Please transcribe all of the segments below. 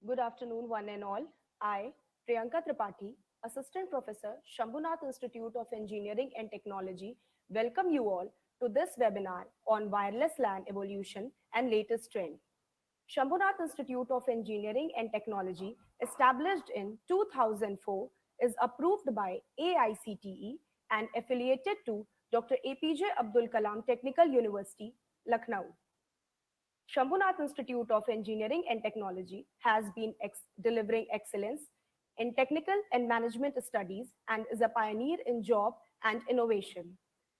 Good afternoon, one and all. I, Priyanka Tripathi, Assistant Professor, Shambhunath Institute of Engineering and Technology, welcome you all to this webinar on wireless LAN evolution and latest trend. Shambhunath Institute of Engineering and Technology, established in 2004, is approved by AICTE and affiliated to Dr. APJ Abdul Kalam Technical University, Lucknow. Shambhunath Institute of Engineering and Technology has been delivering excellence in technical and management studies and is a pioneer in job and innovation.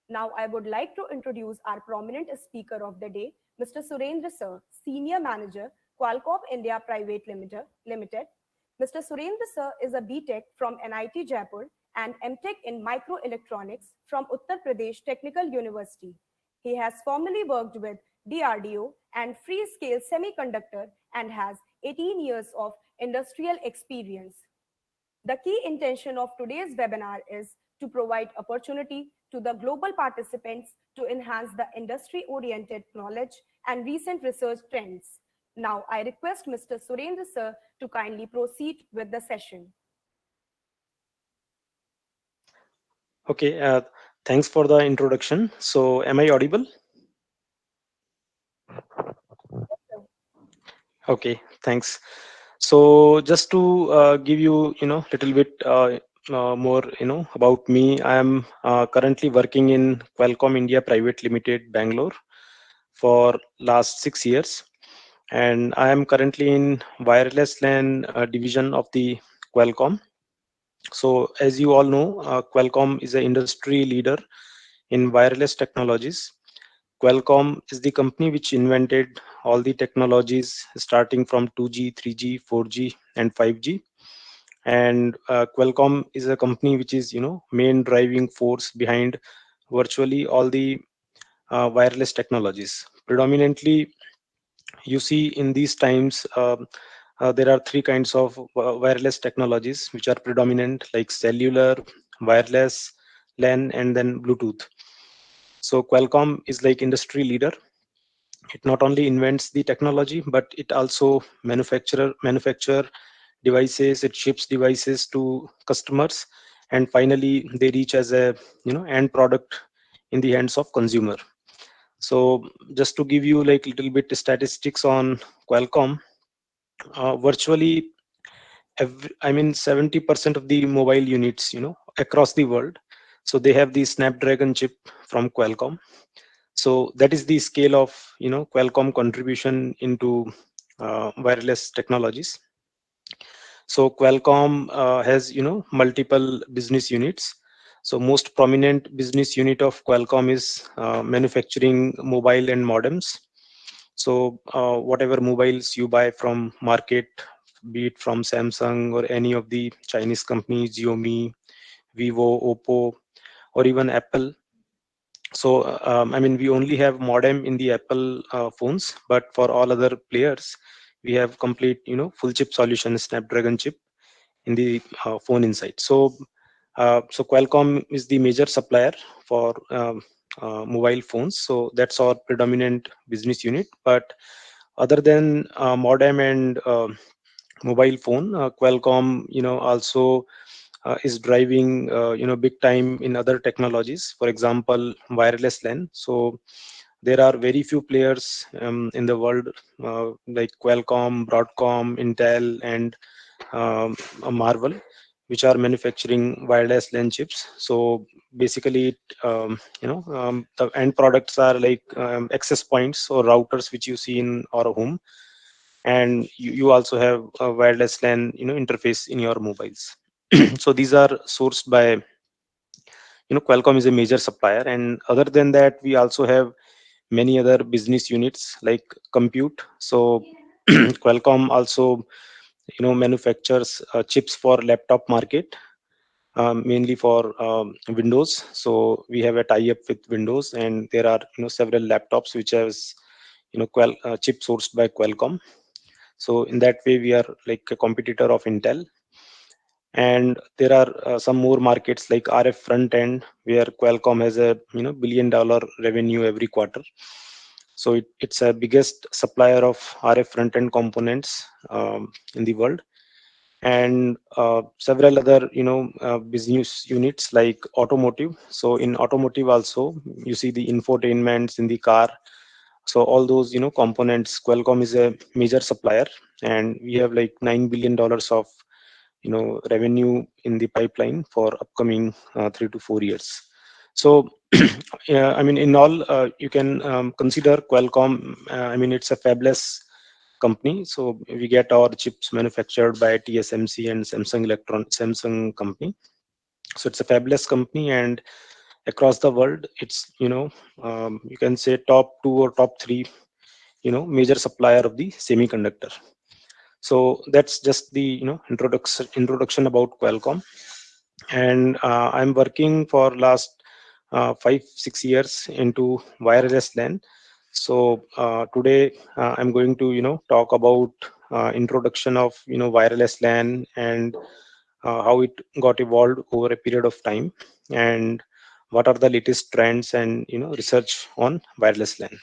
Now, I would like to introduce our prominent speaker of the day, Mr. Surendra Sir, Senior Manager, Qualcomm India Private Limited. Mr. Surendra Sir is a BTech from NIT Jaipur and MTech in Microelectronics from Uttar Pradesh Technical University. He has formerly worked with DRDO and Freescale Semiconductor and has 18 years of industrial experience. The key intention of today's webinar is to provide opportunity to the global participants to enhance the industry-oriented knowledge and recent research trends. Now, I request Mr. Surendra Sir to kindly proceed with the session. Okay, thanks for the introduction. So, am I audible? Okay, thanks. So, just to give you, little bit more, about me, I am currently working in Qualcomm India Private Limited, Bangalore, for last 6 years, and I am currently in wireless LAN division of the Qualcomm. So, as you all know, Qualcomm is an industry leader in wireless technologies. Qualcomm is the company which invented all the technologies starting from 2G, 3G, 4G, and 5G. And Qualcomm is a company which is, main driving force behind virtually all the wireless technologies. Predominantly, you see in these times, there are three kinds of wireless technologies which are predominant, like cellular, wireless, LAN, and then Bluetooth. So Qualcomm is like industry leader. It not only invents the technology, but it also manufacture devices. It ships devices to customers, and finally they reach as a end product in the hands of consumer. So just to give you like little bit statistics on Qualcomm, virtually 70% of the mobile units across the world, so they have the Snapdragon chip from Qualcomm. So that is the scale of Qualcomm contribution into wireless technologies. So Qualcomm has multiple business units. So most prominent business unit of Qualcomm is manufacturing mobile and modems. So whatever mobiles you buy from market, be it from Samsung or any of the Chinese companies, Xiaomi, Vivo, Oppo, or even Apple. So we only have modem in the Apple phones, but for all other players, we have complete full chip solution, Snapdragon chip in the phone inside. So Qualcomm is the major supplier for mobile phones. So that's our predominant business unit. But other than modem and mobile phone, Qualcomm also is driving big time in other technologies. For example, wireless LAN. So there are very few players in the world like Qualcomm, Broadcom, Intel, and Marvel, which are manufacturing wireless LAN chips. So basically, the end products are like access points or routers, which you see in our home, and you also have a wireless LAN interface in your mobiles. So these are sourced by Qualcomm is a major supplier, and other than that, we also have many other business units like compute. So Qualcomm also manufactures chips for laptop market, mainly for Windows. So we have a tie-up with Windows, and there are several laptops which has chip sourced by Qualcomm. So in that way, we are like a competitor of Intel. And there are some more markets like RF front end, where Qualcomm has a $1 billion revenue every quarter. So it's a biggest supplier of RF front-end components in the world, and several other business units like automotive. So in automotive also, you see the infotainments in the car. So all those components, Qualcomm is a major supplier, and we have like $9 billion of revenue in the pipeline for upcoming 3 to 4 years. So yeah, I mean, in all, you can consider Qualcomm. I mean, it's a fabless company. So we get our chips manufactured by TSMC and Samsung company. So it's a fabless company, and across the world, it's you can say top two or top three major supplier of the semiconductor. So that's just the introduction about Qualcomm. And I'm working for last 5 6 years into wireless LAN. So today I'm going to talk about introduction of wireless LAN, and how it got evolved over a period of time, and what are the latest trends and research on wireless LAN.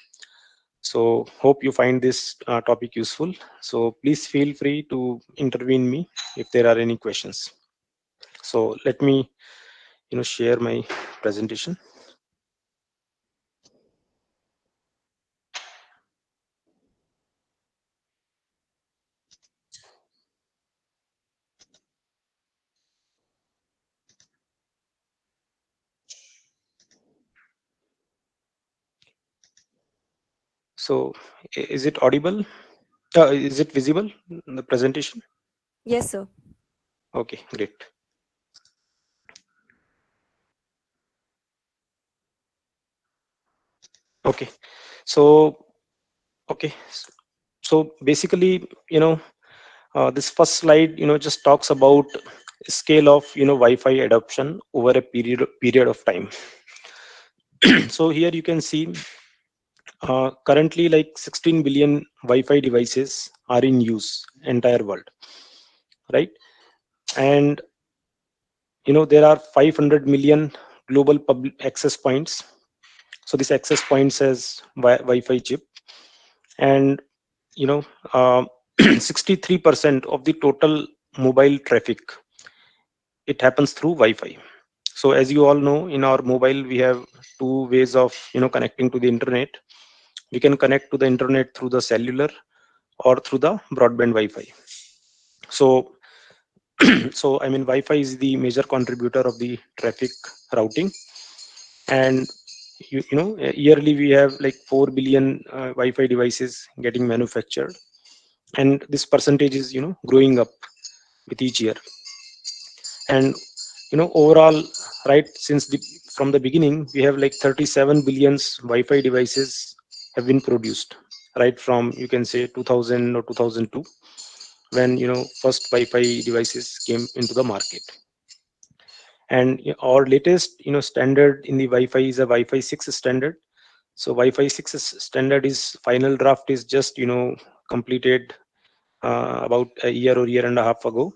So hope you find this topic useful. So please feel free to intervene me if there are any questions. So let me share my presentation. So is it audible? Is it visible, the presentation? Yes, sir. Okay, great. Okay, so okay, so basically, this first slide, just talks about scale of Wi-Fi adoption over a period of time. So here you can see currently like 16 billion Wi-Fi devices are in use entire world, right? And there are 500 million global public access points. So this access points has Wi-Fi chip, and you know, uh, 63% of the total mobile traffic, it happens through Wi-Fi. So as you all know, in our mobile we have two ways of connecting to the internet. We can connect to the internet through the cellular or through the broadband Wi-Fi. So so I mean, Wi-Fi is the major contributor of the traffic routing, and yearly we have like 4 billion Wi-Fi devices getting manufactured, and this percentage is growing up with each year. And overall, right, since the from the beginning, we have like 37 billions Wi-Fi devices have been produced, right, from you can say 2000 or 2002, when first Wi-Fi devices came into the market. And our latest standard in the Wi-Fi is a Wi-Fi 6 standard. So Wi-Fi 6 standard is final draft is just completed about a year or year and a half ago,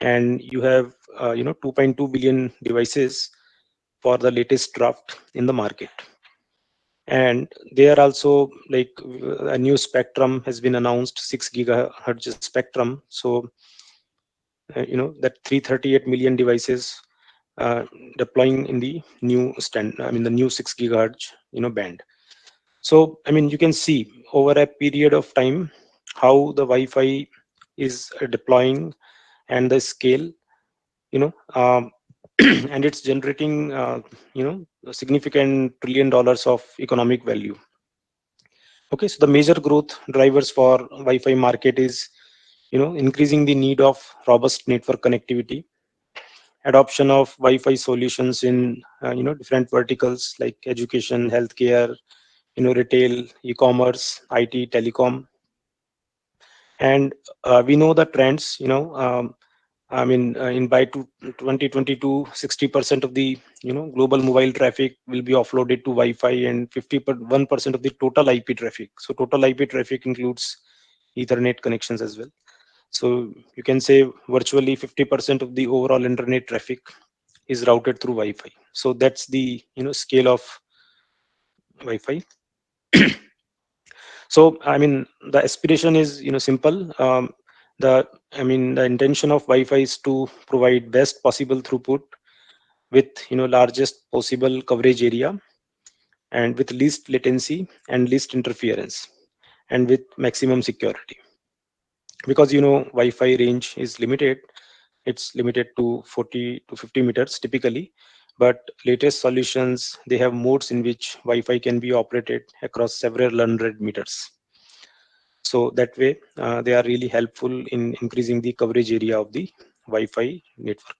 and you have 2.2 billion devices for the latest draft in the market. And there also, like, a new spectrum has been announced, 6 gigahertz spectrum. So that 338 million devices deploying in the new the new 6 gigahertz band. So I mean, you can see over a period of time how the Wi-Fi is deploying, and the scale, and it's generating a significant $1 trillion of economic value. Okay, so the major growth drivers for Wi-Fi market is increasing the need of robust network connectivity, adoption of Wi-Fi solutions in different verticals like education, healthcare, retail, e-commerce, IT, telecom. And we know the trends. I mean, in by 2022, 60% of the global mobile traffic will be offloaded to Wi-Fi, and 51% of the total IP traffic. So total IP traffic includes Ethernet connections as well. So you can say virtually 50% of the overall internet traffic is routed through Wi-Fi. So that's the scale of Wi-Fi. So I mean, the aspiration is simple. The intention of Wi-Fi is to provide best possible throughput with largest possible coverage area, and with least latency and least interference, and with maximum security. Because Wi-Fi range is limited, it's limited to 40 to 50 meters typically, but latest solutions, they have modes in which Wi-Fi can be operated across several hundred meters. So that way, they are really helpful in increasing the coverage area of the Wi-Fi network.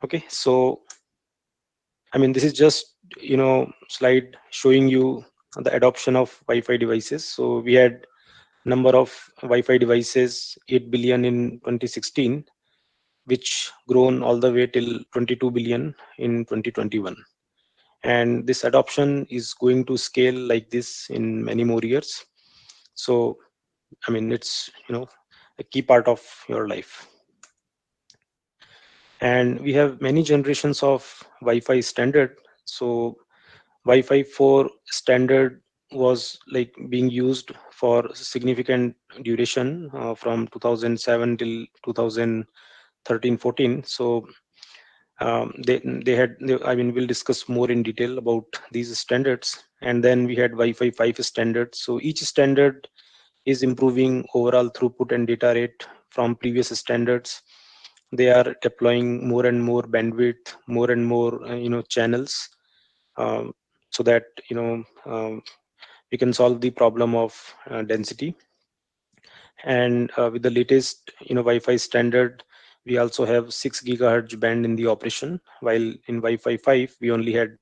Okay, so I mean, this is just slide showing you the adoption of Wi-Fi devices. So we had number of Wi-Fi devices 8 billion in 2016, which grown all the way till 22 billion in 2021. And this adoption is going to scale like this in many more years. So I mean, it's a key part of your life. And we have many generations of Wi-Fi standard. So Wi-Fi 4 standard was like being used for significant duration from 2007 till 2013-14. So I mean, we'll discuss more in detail about these standards. And then we had Wi-Fi 5 standard. So each standard is improving overall throughput and data rate from previous standards. They are deploying more and more bandwidth, more and more channels, um, so that we can solve the problem of density. And with the latest Wi-Fi standard, we also have 6 gigahertz band in the operation, while in Wi-Fi 5 we only had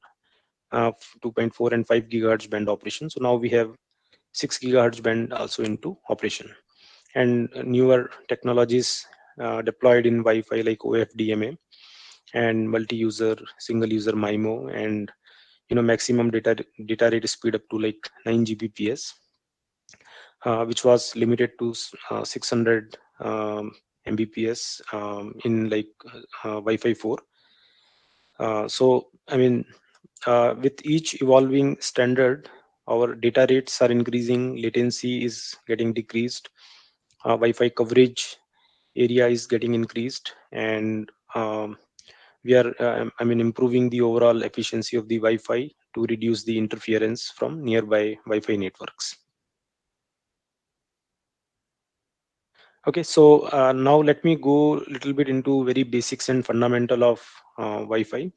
2.4 and 5 gigahertz band operation. So now we have 6 gigahertz band also into operation. And newer technologies deployed in Wi-Fi like OFDMA and multi-user single user MIMO, and maximum data rate speed up to like 9 Gbps, which was limited to 600 Mbps in like Wi-Fi 4. So I mean, with each evolving standard, our data rates are increasing, latency is getting decreased, Wi-Fi coverage area is getting increased, and we are I mean, improving the overall efficiency of the Wi-Fi to reduce the interference from nearby Wi-Fi networks. Okay, so now let me go a little bit into very basics and fundamental of Wi-Fi.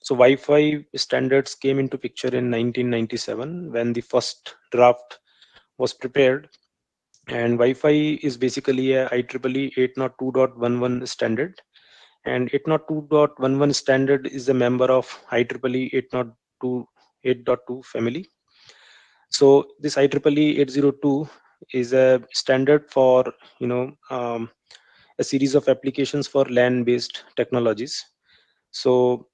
So Wi-Fi standards came into picture in 1997 when the first draft was prepared. And Wi-Fi is basically a IEEE 802.11 standard. And 802.11 standard is a member of IEEE 802.8.2 family. So this IEEE 802 is a standard for a series of applications for LAN-based technologies. So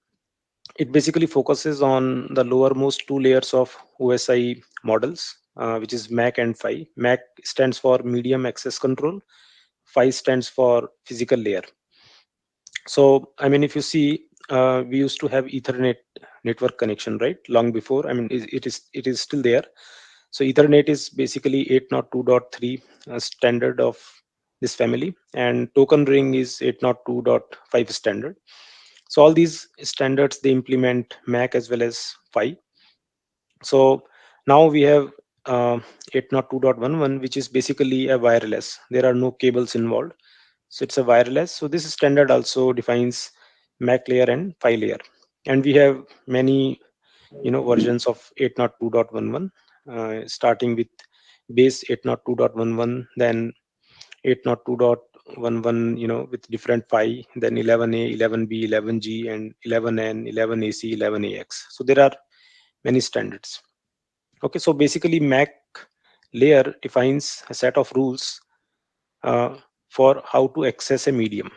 it basically focuses on the lowermost two layers of OSI models, which is MAC and PHY. MAC stands for medium access control. PHY stands for physical layer. So I mean, if you see, we used to have Ethernet network connection, right? Long before. I mean, it is still there. So Ethernet is basically 802.3 standard of this family, and token ring is 802.5 standard. So all these standards, they implement MAC as well as PHY. So now we have 802.11, which is basically a wireless. There are no cables involved. So it's a wireless. So this standard also defines MAC layer and PHY layer. And we have many versions of 802.11, starting with base 802.11, then 802.11, with different PHY, then 11A, 11B, 11G, and 11N, 11AC, 11AX. So there are many standards. Okay, so basically MAC layer defines a set of rules for how to access a medium,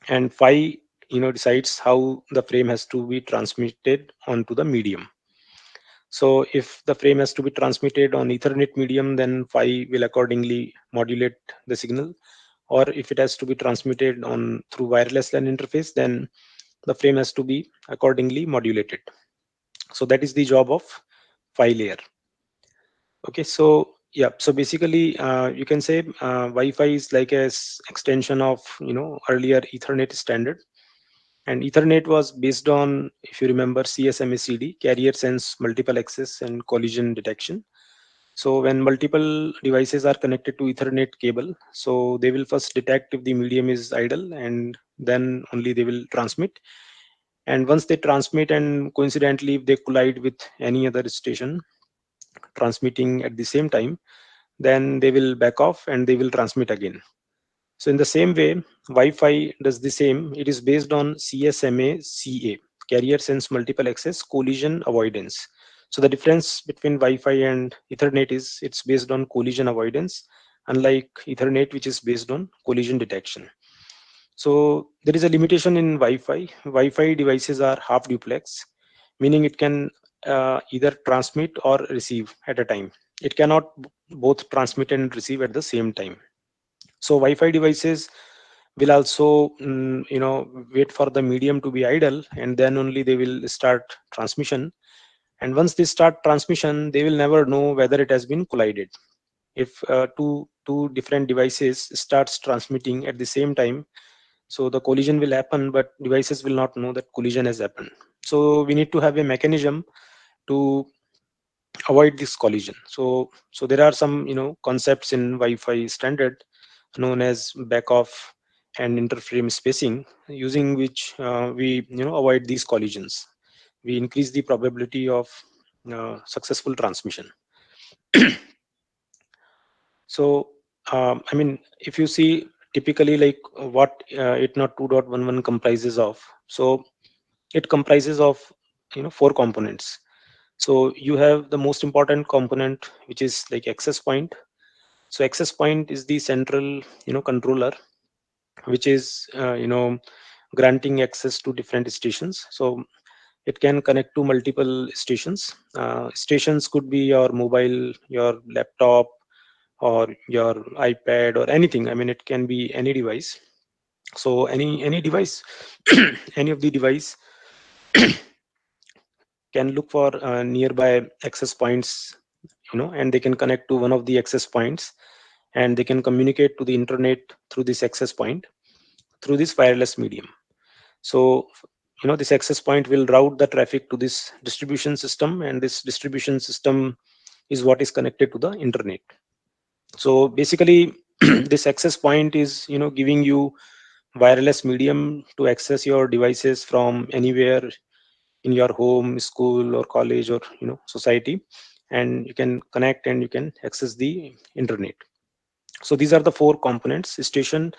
and PHY decides how the frame has to be transmitted onto the medium. So if the frame has to be transmitted on Ethernet medium, then PHY will accordingly modulate the signal. Or if it has to be transmitted on through wireless LAN interface, then the frame has to be accordingly modulated. So that is the job of PHY layer. Okay, so yeah, so basically, you can say Wi-Fi is like a extension of earlier Ethernet standard, and Ethernet was based on, if you remember, CSMACD, carrier sense multiple access and collision detection. So when multiple devices are connected to Ethernet cable, so they will first detect if the medium is idle, and then only they will transmit. And once they transmit, and coincidentally if they collide with any other station transmitting at the same time, then they will back off and they will transmit again. So in the same way, Wi-Fi does the same. It is based on CSMA-CA, carrier sense multiple access collision avoidance. So the difference between Wi-Fi and Ethernet is it's based on collision avoidance, unlike Ethernet, which is based on collision detection. So there is a limitation in Wi-Fi. Wi-Fi devices are half duplex, meaning it can either transmit or receive at a time. It cannot both transmit and receive at the same time. So Wi-Fi devices will also wait for the medium to be idle, and then only they will start transmission. And once they start transmission, they will never know whether it has been collided. If two different devices starts transmitting at the same time, so the collision will happen, but devices will not know that collision has happened. So we need to have a mechanism to avoid this collision. So there are some concepts in Wi-Fi standard known as back off and interframe spacing, using which we avoid these collisions. We increase the probability of successful transmission. So I mean, if you see typically like what 802.11 comprises of, so it comprises of four components. So you have the most important component, which is like access point. So access point is the central controller, which is granting access to different stations. So it can connect to multiple stations. Stations could be your mobile, your laptop, or your iPad, or anything. I mean, it can be any device. So any device, any of the device can look for nearby access points, and they can connect to one of the access points, and they can communicate to the internet through this access point through this wireless medium. So this access point will route the traffic to this distribution system, and this distribution system is what is connected to the internet. So basically this access point is giving you wireless medium to access your devices from anywhere in your home, school, or college, or society, and you can connect and you can access the internet. So these are the four components: station,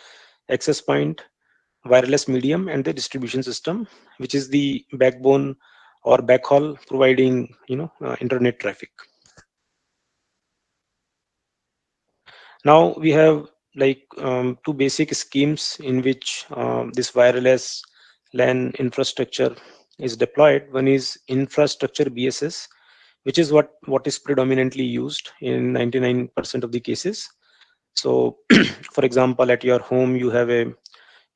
access point, wireless medium, and the distribution system, which is the backbone or backhaul providing internet traffic. Now we have like two basic schemes in which this wireless LAN infrastructure is deployed. One is infrastructure BSS, which is what is predominantly used in 99% of the cases. So for example, at your home you have a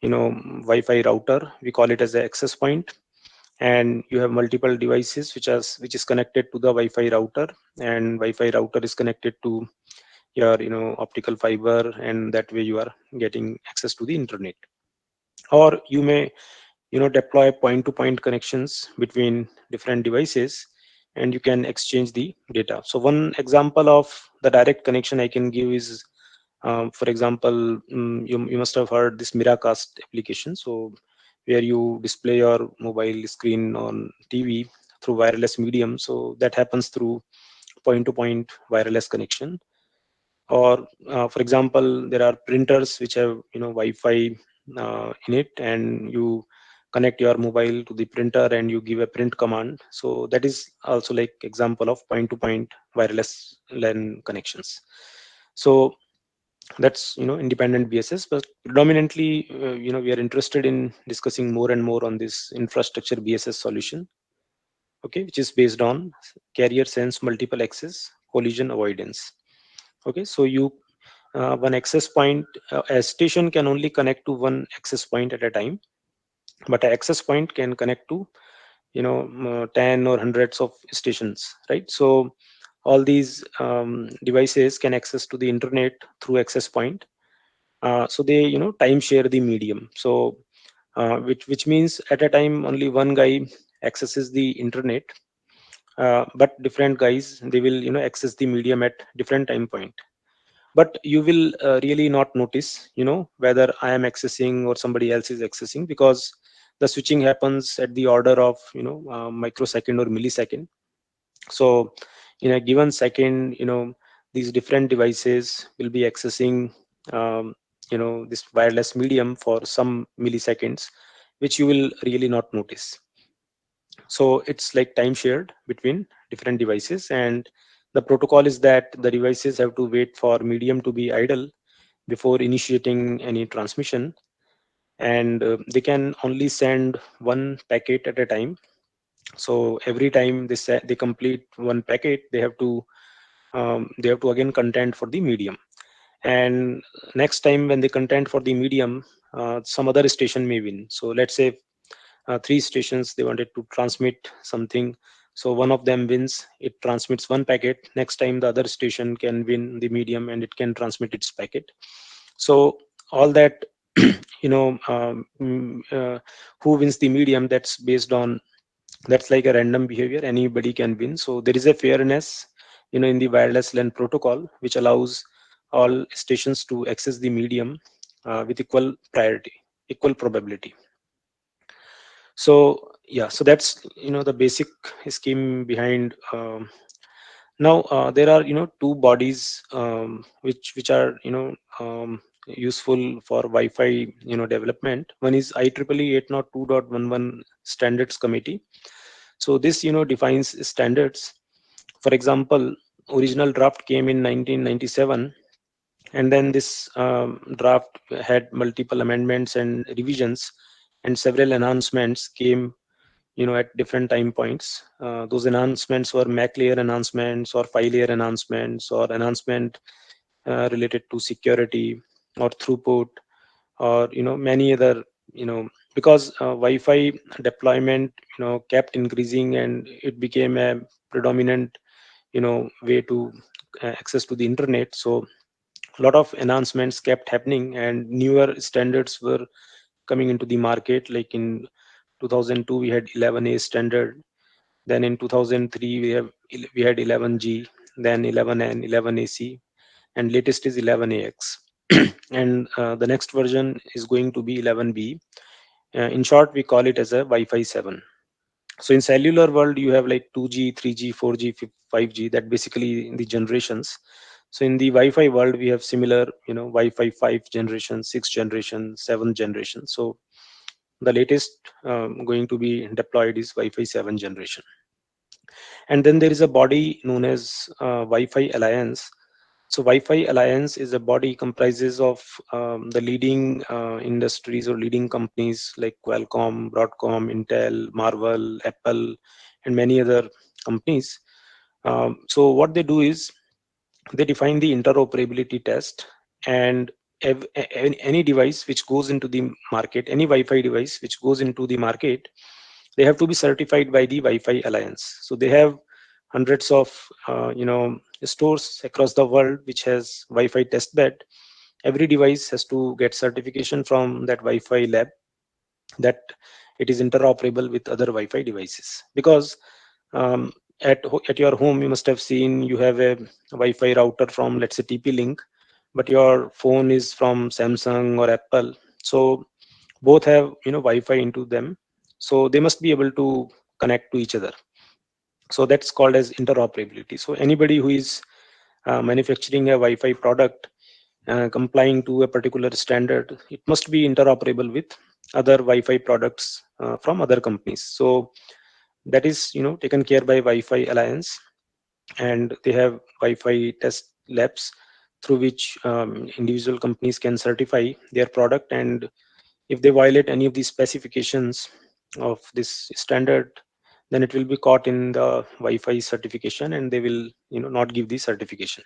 Wi-Fi router, we call it as the access point, and you have multiple devices which is connected to the Wi-Fi router, and Wi-Fi router is connected to your optical fiber, and that way you are getting access to the internet. Or you may deploy point to point connections between different devices, and you can exchange the data. So one example of the direct connection I can give is, for example, you must have heard this Miracast application. So where you display your mobile screen on TV through wireless medium. So that happens through point to point wireless connection. Or for example, there are printers which have Wi-Fi in it, and you connect your mobile to the printer and you give a print command. So that is also like example of point to point wireless LAN connections. So that's independent BSS, but predominantly we are interested in discussing more and more on this infrastructure BSS solution, okay, which is based on carrier sense multiple access collision avoidance. Okay, so you one access point, a station can only connect to one access point at a time, but an access point can connect to 10 or hundreds of stations, right? So all these devices can access to the internet through access point. So they time share the medium. So which means at a time only one guy accesses the internet, but different guys, they will access the medium at different time point. But you will really not notice whether I am accessing or somebody else is accessing, because the switching happens at the order of microsecond or millisecond. So in a given second, these different devices will be accessing this wireless medium for some milliseconds, which you will really not notice. So it's like time shared between different devices, and the protocol is that the devices have to wait for medium to be idle before initiating any transmission, and they can only send one packet at a time. So every time they complete one packet, they have to again contend for the medium. And next time when they contend for the medium, some other station may win. So let's say three stations, they wanted to transmit something. So one of them wins, it transmits one packet. Next time the other station can win the medium and it can transmit its packet. So all that who wins the medium, that's based on, that's like a random behavior, anybody can win. So there is a fairness in the wireless LAN protocol, which allows all stations to access the medium with equal priority, equal probability. So yeah, so that's the basic scheme behind. Now there are two bodies which are useful for Wi-Fi development. One is IEEE 802.11 Standards Committee. So this defines standards. For example, original draft came in 1997, and then this draft had multiple amendments and revisions, and several enhancements came at different time points. Those enhancements were MAC layer enhancements or file layer enhancements or enhancement related to security or throughput, or many other, because Wi-Fi deployment kept increasing, and it became a predominant way to access to the internet. So a lot of enhancements kept happening, and newer standards were coming into the market. Like in 2002 we had 11A standard, then in 2003 we had 11G, then 11N, 11AC, and latest is 11AX. And the next version is going to be 11B. In short, we call it as a Wi-Fi 7. So in cellular world, you have like 2G, 3G, 4G, 5G, that basically the generations. So in the Wi-Fi world, we have similar, Wi-Fi 5 generation, 6 generation, 7 generation. So the latest going to be deployed is Wi-Fi 7 generation. And then there is a body known as Wi-Fi Alliance. So Wi-Fi Alliance is a body comprises of the leading industries or leading companies like Qualcomm, Broadcom, Intel, Marvell, Apple, and many other companies. So what they do is they define the interoperability test, and any device which goes into the market, any Wi-Fi device which goes into the market, they have to be certified by the Wi-Fi Alliance. So they have hundreds of stores across the world which has Wi-Fi test bed. Every device has to get certification from that Wi-Fi lab that it is interoperable with other Wi-Fi devices. Because at your home, you must have seen you have a Wi-Fi router from, let's say, TP-Link, but your phone is from Samsung or Apple. So both have Wi-Fi into them, so they must be able to connect to each other. So that's called as interoperability. So anybody who is manufacturing a Wi-Fi product complying to a particular standard, it must be interoperable with other Wi-Fi products from other companies. So that is taken care by Wi-Fi Alliance, and they have Wi-Fi test labs through which individual companies can certify their product. And if they violate any of the specifications of this standard, then it will be caught in the Wi-Fi certification, and they will not give the certification.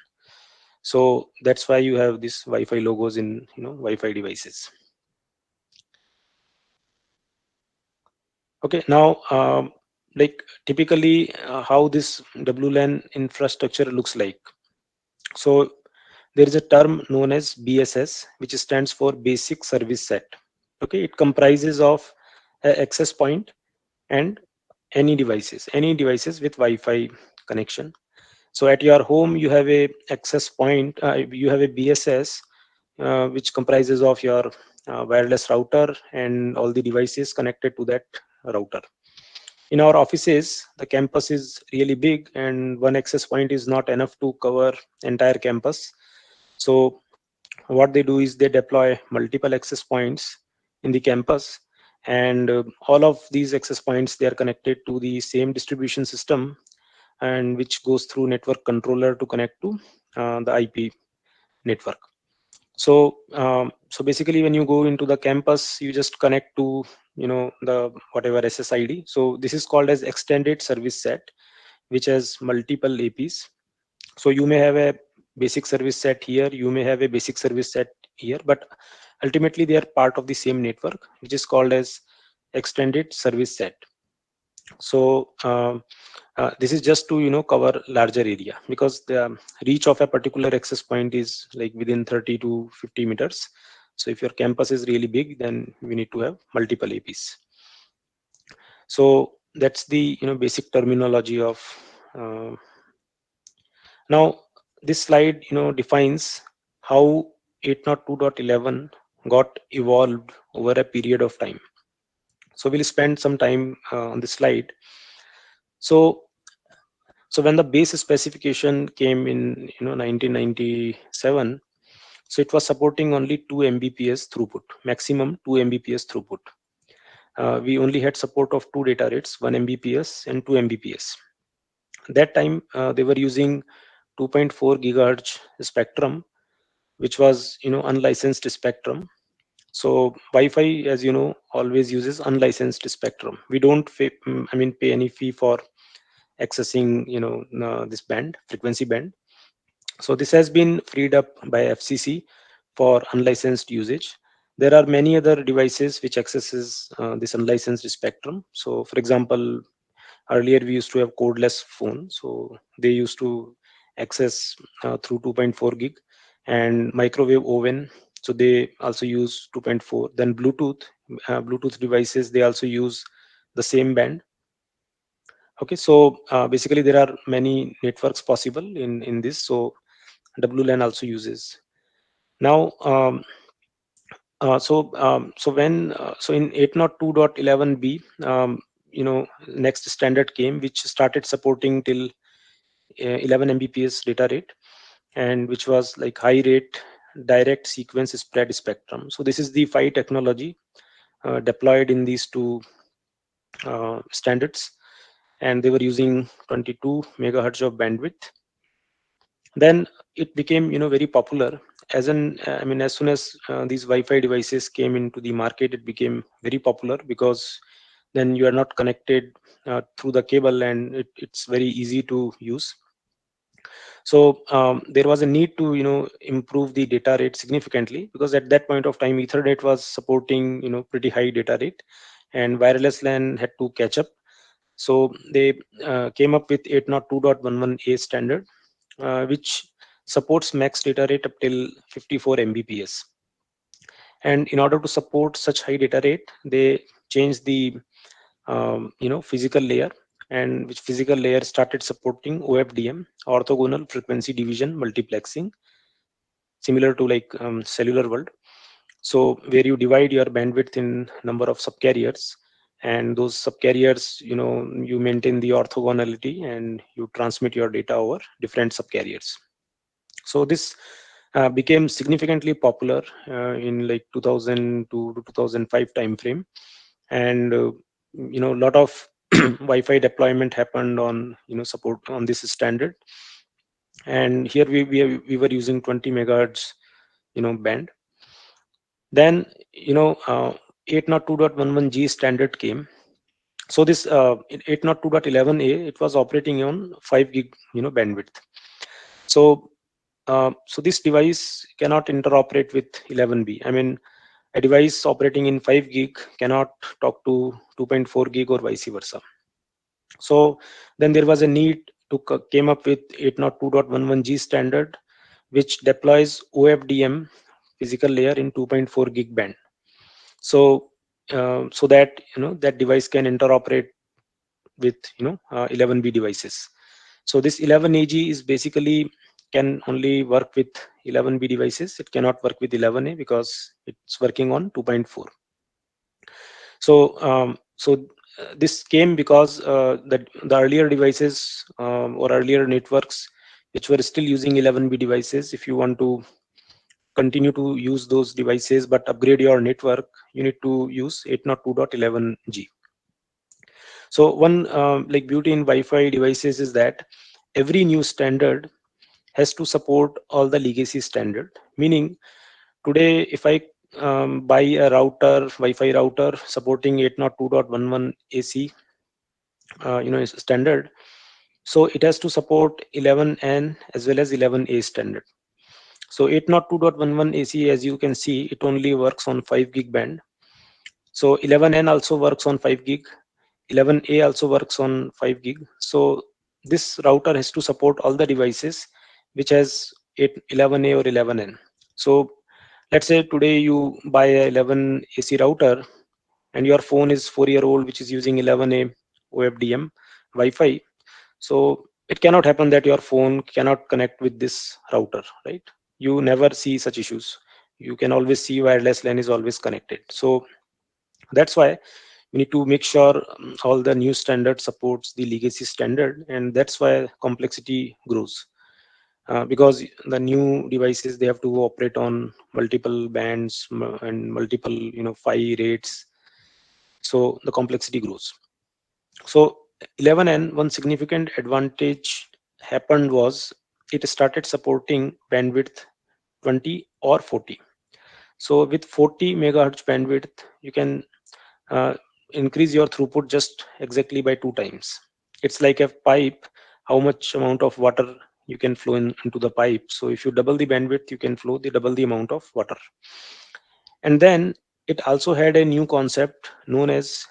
So that's why you have these Wi-Fi logos in Wi-Fi devices. Okay, now like typically how this WLAN infrastructure looks like. So there is a term known as BSS, which stands for Basic Service Set. Okay, it comprises of a access point and any devices with Wi-Fi connection. So at your home, you have a access point, you have a BSS, which comprises of your wireless router and all the devices connected to that router. In our offices, the campus is really big and one access point is not enough to cover entire campus. So what they do is they deploy multiple access points in the campus, and all of these access points, they are connected to the same distribution system, and which goes through network controller to connect to the IP network. So basically when you go into the campus, you just connect to the whatever SSID. So this is called as extended service set, which has multiple APs. So you may have a basic service set here, you may have a basic service set here, but ultimately they are part of the same network, which is called as extended service set. So this is just to cover larger area, because the reach of a particular access point is like within 30 to 50 meters. So if your campus is really big, then we need to have multiple APs. So that's the basic terminology of uh, now this slide defines how 802.11 got evolved over a period of time. So we'll spend some time on this slide. So so when the base specification came in 1997, so it was supporting only 2 Mbps throughput, maximum 2 Mbps throughput. We only had support of two data rates, 1 Mbps and 2 Mbps. That time they were using 2.4 gigahertz spectrum, which was unlicensed spectrum. So Wi-Fi, as you know, always uses unlicensed spectrum. We don't pay any fee for accessing this band, frequency band. So this has been freed up by FCC for unlicensed usage. There are many other devices which accesses this unlicensed spectrum. So for example, earlier we used to have codeless phone, so they used to access through 2.4 gig, and microwave oven, so they also use 2.4. Then Bluetooth devices, they also use the same band. Okay, so basically there are many networks possible in this. So WLAN also uses. Now, so in 802.11b, next standard came, which started supporting till 11 Mbps data rate, and which was like high rate direct sequence spread spectrum. So this is the PHY technology deployed in these two standards, and they were using 22 megahertz of bandwidth. Then it became very popular. As soon as these Wi-Fi devices came into the market, it became very popular, because then you are not connected through the cable, and it's very easy to use. So there was a need to improve the data rate significantly, because at that point of time Ethernet was supporting pretty high data rate, and wireless LAN had to catch up. So they came up with 802.11a standard, which supports max data rate up till 54 Mbps. And in order to support such high data rate, they changed the physical layer, and which physical layer started supporting OFDM, orthogonal frequency division multiplexing, similar to like cellular world. So where you divide your bandwidth in number of subcarriers, and those subcarriers, you maintain the orthogonality, and you transmit your data over different subcarriers. So this became significantly popular in like 2002 to 2005 time frame, and a lot of Wi-Fi deployment happened on support on this standard. And here we were using 20 megahertz band. Then 802.11g standard came. So this 802.11a, it was operating on 5 gig bandwidth. So so this device cannot interoperate with 11b. A device operating in 5 gig cannot talk to 2.4 gig or vice versa. So then there was a need to came up with 802.11g standard, which deploys OFDM physical layer in 2.4 gig band. So so that that device can interoperate with 11B devices. So this 11AG is basically can only work with 11B devices. It cannot work with 11A because it's working on 2.4. So this came because the earlier devices or earlier networks which were still using 11B devices, if you want to continue to use those devices but upgrade your network, you need to use 802.11g. So one like beauty in Wi-Fi devices is that every new standard has to support all the legacy standard. Meaning today, if I buy a router, Wi-Fi router supporting 802.11 AC, is standard, so it has to support 11N as well as 11A standard. So 802.11 AC, as you can see, it only works on 5 gig band. So 11N also works on 5 gig. 11A also works on 5 gig. So this router has to support all the devices which has 11A or 11N. So let's say today you buy a 11 AC router and your phone is 4-year old which is using 11A OFDM Wi-Fi. So it cannot happen that your phone cannot connect with this router, right? You never see such issues. You can always see wireless LAN is always connected. So that's why we need to make sure all the new standard supports the legacy standard, and that's why complexity grows. Because the new devices, they have to operate on multiple bands and multiple PHY rates, so the complexity grows. So 11N, one significant advantage happened was it started supporting bandwidth 20 or 40. So with 40 megahertz bandwidth, you can uh, increase your throughput just exactly by 2 times. It's like a pipe, how much amount of water you can flow into the pipe. So if you double the bandwidth, you can flow the double the amount of water. And then it also had a new concept known as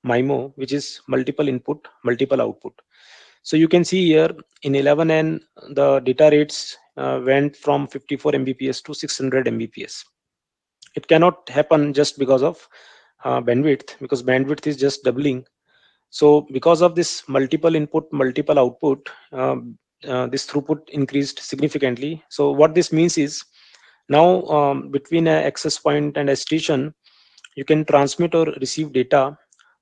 MIMO, which is multiple input, multiple output. So you can see here in 11N, the data rates went from 54 Mbps to 600 Mbps. It cannot happen just because of bandwidth, because bandwidth is just doubling. So because of this multiple input, multiple output, this throughput increased significantly. So what this means is now between a access point and a station, you can transmit or receive data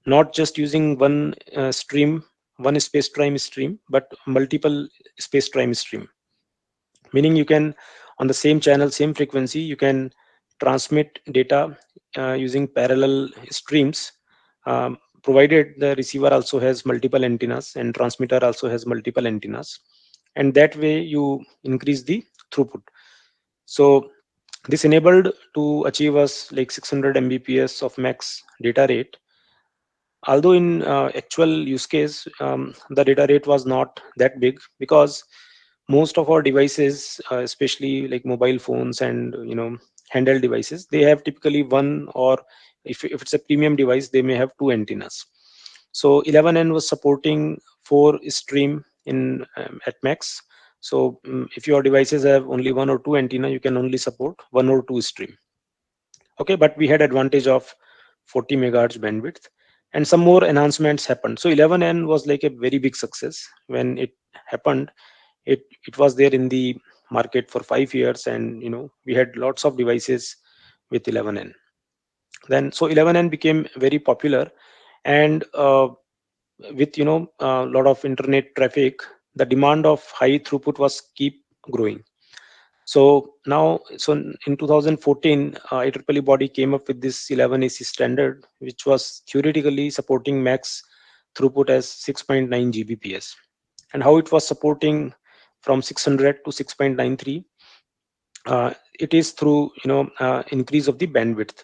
not just using one stream, one space time stream, but multiple space time stream. Meaning you can, on the same channel, same frequency, you can transmit data using parallel streams, provided the receiver also has multiple antennas and transmitter also has multiple antennas, and that way you increase the throughput. So this enabled to achieve us like 600 Mbps of max data rate. Although in actual use case, the data rate was not that big, because most of our devices, especially like mobile phones and handheld devices, they have typically one, or if it's a premium device, they may have two antennas. So 11N was supporting 4 stream in at max. So if your devices have only one or two antenna, you can only support one or two stream. Okay, but we had advantage of 40 megahertz bandwidth, and some more enhancements happened. So 11N was like a very big success when it happened. It was there in the market for 5 years, and we had lots of devices with 11N. Then so 11N became very popular, and with a lot of internet traffic, the demand of high throughput was keep growing. So now, so in 2014, IEEE body came up with this 11AC standard, which was theoretically supporting max throughput as 6.9 Gbps. And how it was supporting from 600 to 6.93, it is through increase of the bandwidth.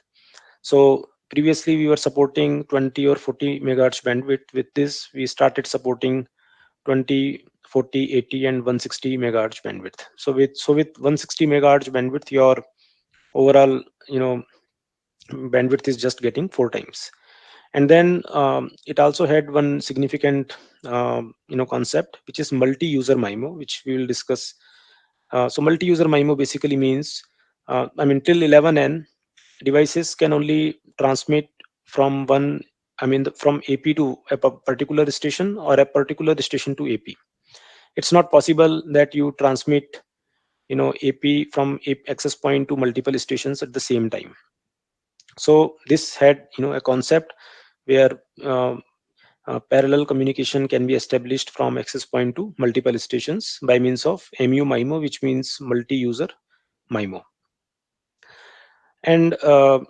So previously we were supporting 20 or 40 megahertz bandwidth. With this, we started supporting 20, 40, 80, and 160 megahertz bandwidth. So with 160 megahertz bandwidth, your overall bandwidth is just getting 4 times. And then it also had one significant concept, which is multi-user MIMO, which we will discuss. So multi-user MIMO basically means, till 11N, devices can only transmit from one, from AP to a particular station, or a particular station to AP. It's not possible that you transmit, AP from access point to multiple stations at the same time. So this had, a concept where parallel communication can be established from access point to multiple stations by means of MU MIMO, which means multi-user MIMO. And so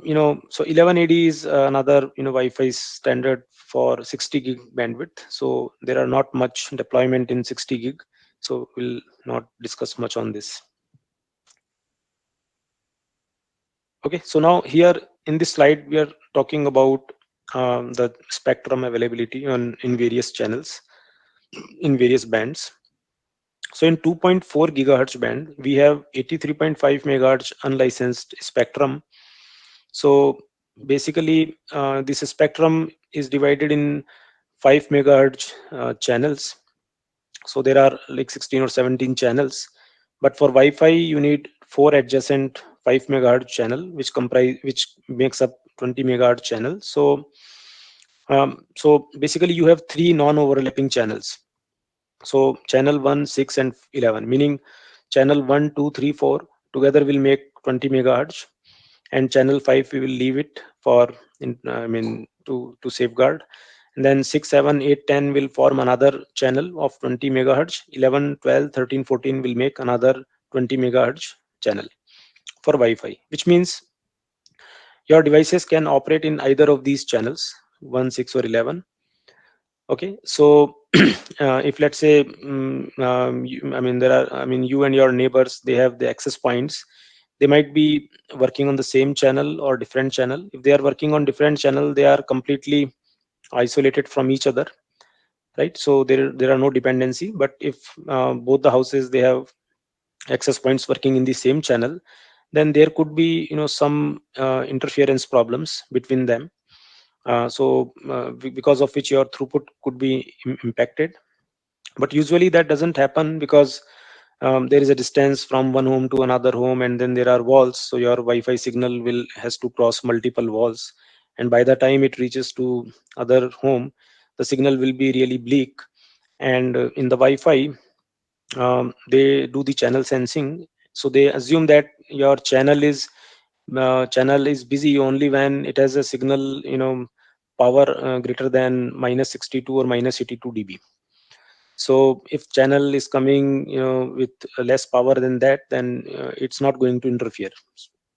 11AD is another Wi-Fi standard for 60 gig bandwidth. So there are not much deployment in 60 gig. So we'll not discuss much on this. Okay, so now here in this slide we are talking about the spectrum availability in various channels, in various bands. So in 2.4 gigahertz band, we have 83.5 megahertz unlicensed spectrum. So basically, this spectrum is divided in 5 megahertz channels. So there are like 16 or 17 channels. But for Wi-Fi, you need 4 adjacent 5 megahertz channel, which makes up 20 megahertz channel. So basically, you have 3 non-overlapping channels. So channel 1, 6, and 11, meaning channel 1, 2, 3, 4 together will make 20 megahertz, and channel 5 we will leave it for to safeguard. And then 6, 7, 8, 10 will form another channel of 20 megahertz. 11, 12, 13, 14 will make another 20 megahertz channel for Wi-Fi, which means your devices can operate in either of these channels, 1, 6, or 11. Okay, so if let's say you and your neighbors, they have the access points, they might be working on the same channel or different channel. If they are working on different channel, they are completely isolated from each other, right? So there are no dependency. But if both the houses, they have access points working in the same channel, then there could be some interference problems between them. Because of which your throughput could be impacted. But usually that doesn't happen, because there is a distance from one home to another home, and then there are walls, so your Wi-Fi signal has to cross multiple walls, and by the time it reaches to other home, the signal will be really bleak. And in the Wi-Fi, they do the channel sensing, so they assume that your channel is busy only when it has a signal, power greater than minus 62 or minus 82 dB. So if channel is coming with less power than that, then it's not going to interfere.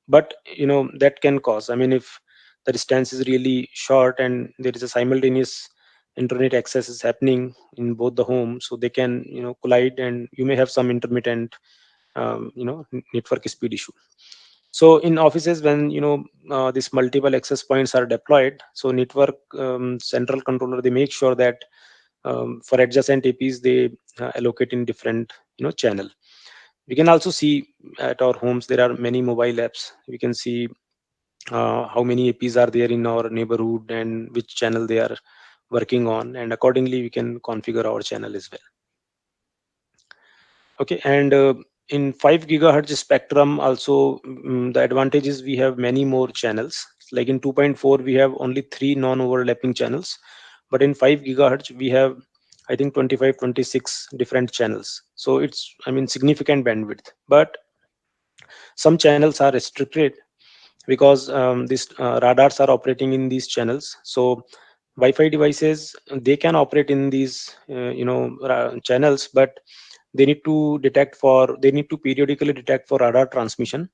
But that can cause, if the distance is really short and there is a simultaneous internet access is happening in both the homes, so they can collide, and you may have some intermittent network speed issue. So in offices, when these multiple access points are deployed, so network central controller, they make sure that for adjacent APs, they allocate in different channel. We can also see at our homes, there are many mobile apps. We can see how many APs are there in our neighborhood and which channel they are working on, and accordingly we can configure our channel as well. Okay, and in 5 gigahertz spectrum also, the advantage is we have many more channels. Like in 2.4, we have only 3 non-overlapping channels, but in 5 gigahertz we have, I think, 25, 26 different channels. So it's, significant bandwidth. But some channels are restricted because these radars are operating in these channels. So Wi-Fi devices, they can operate in these channels, but they need to periodically detect for radar transmission.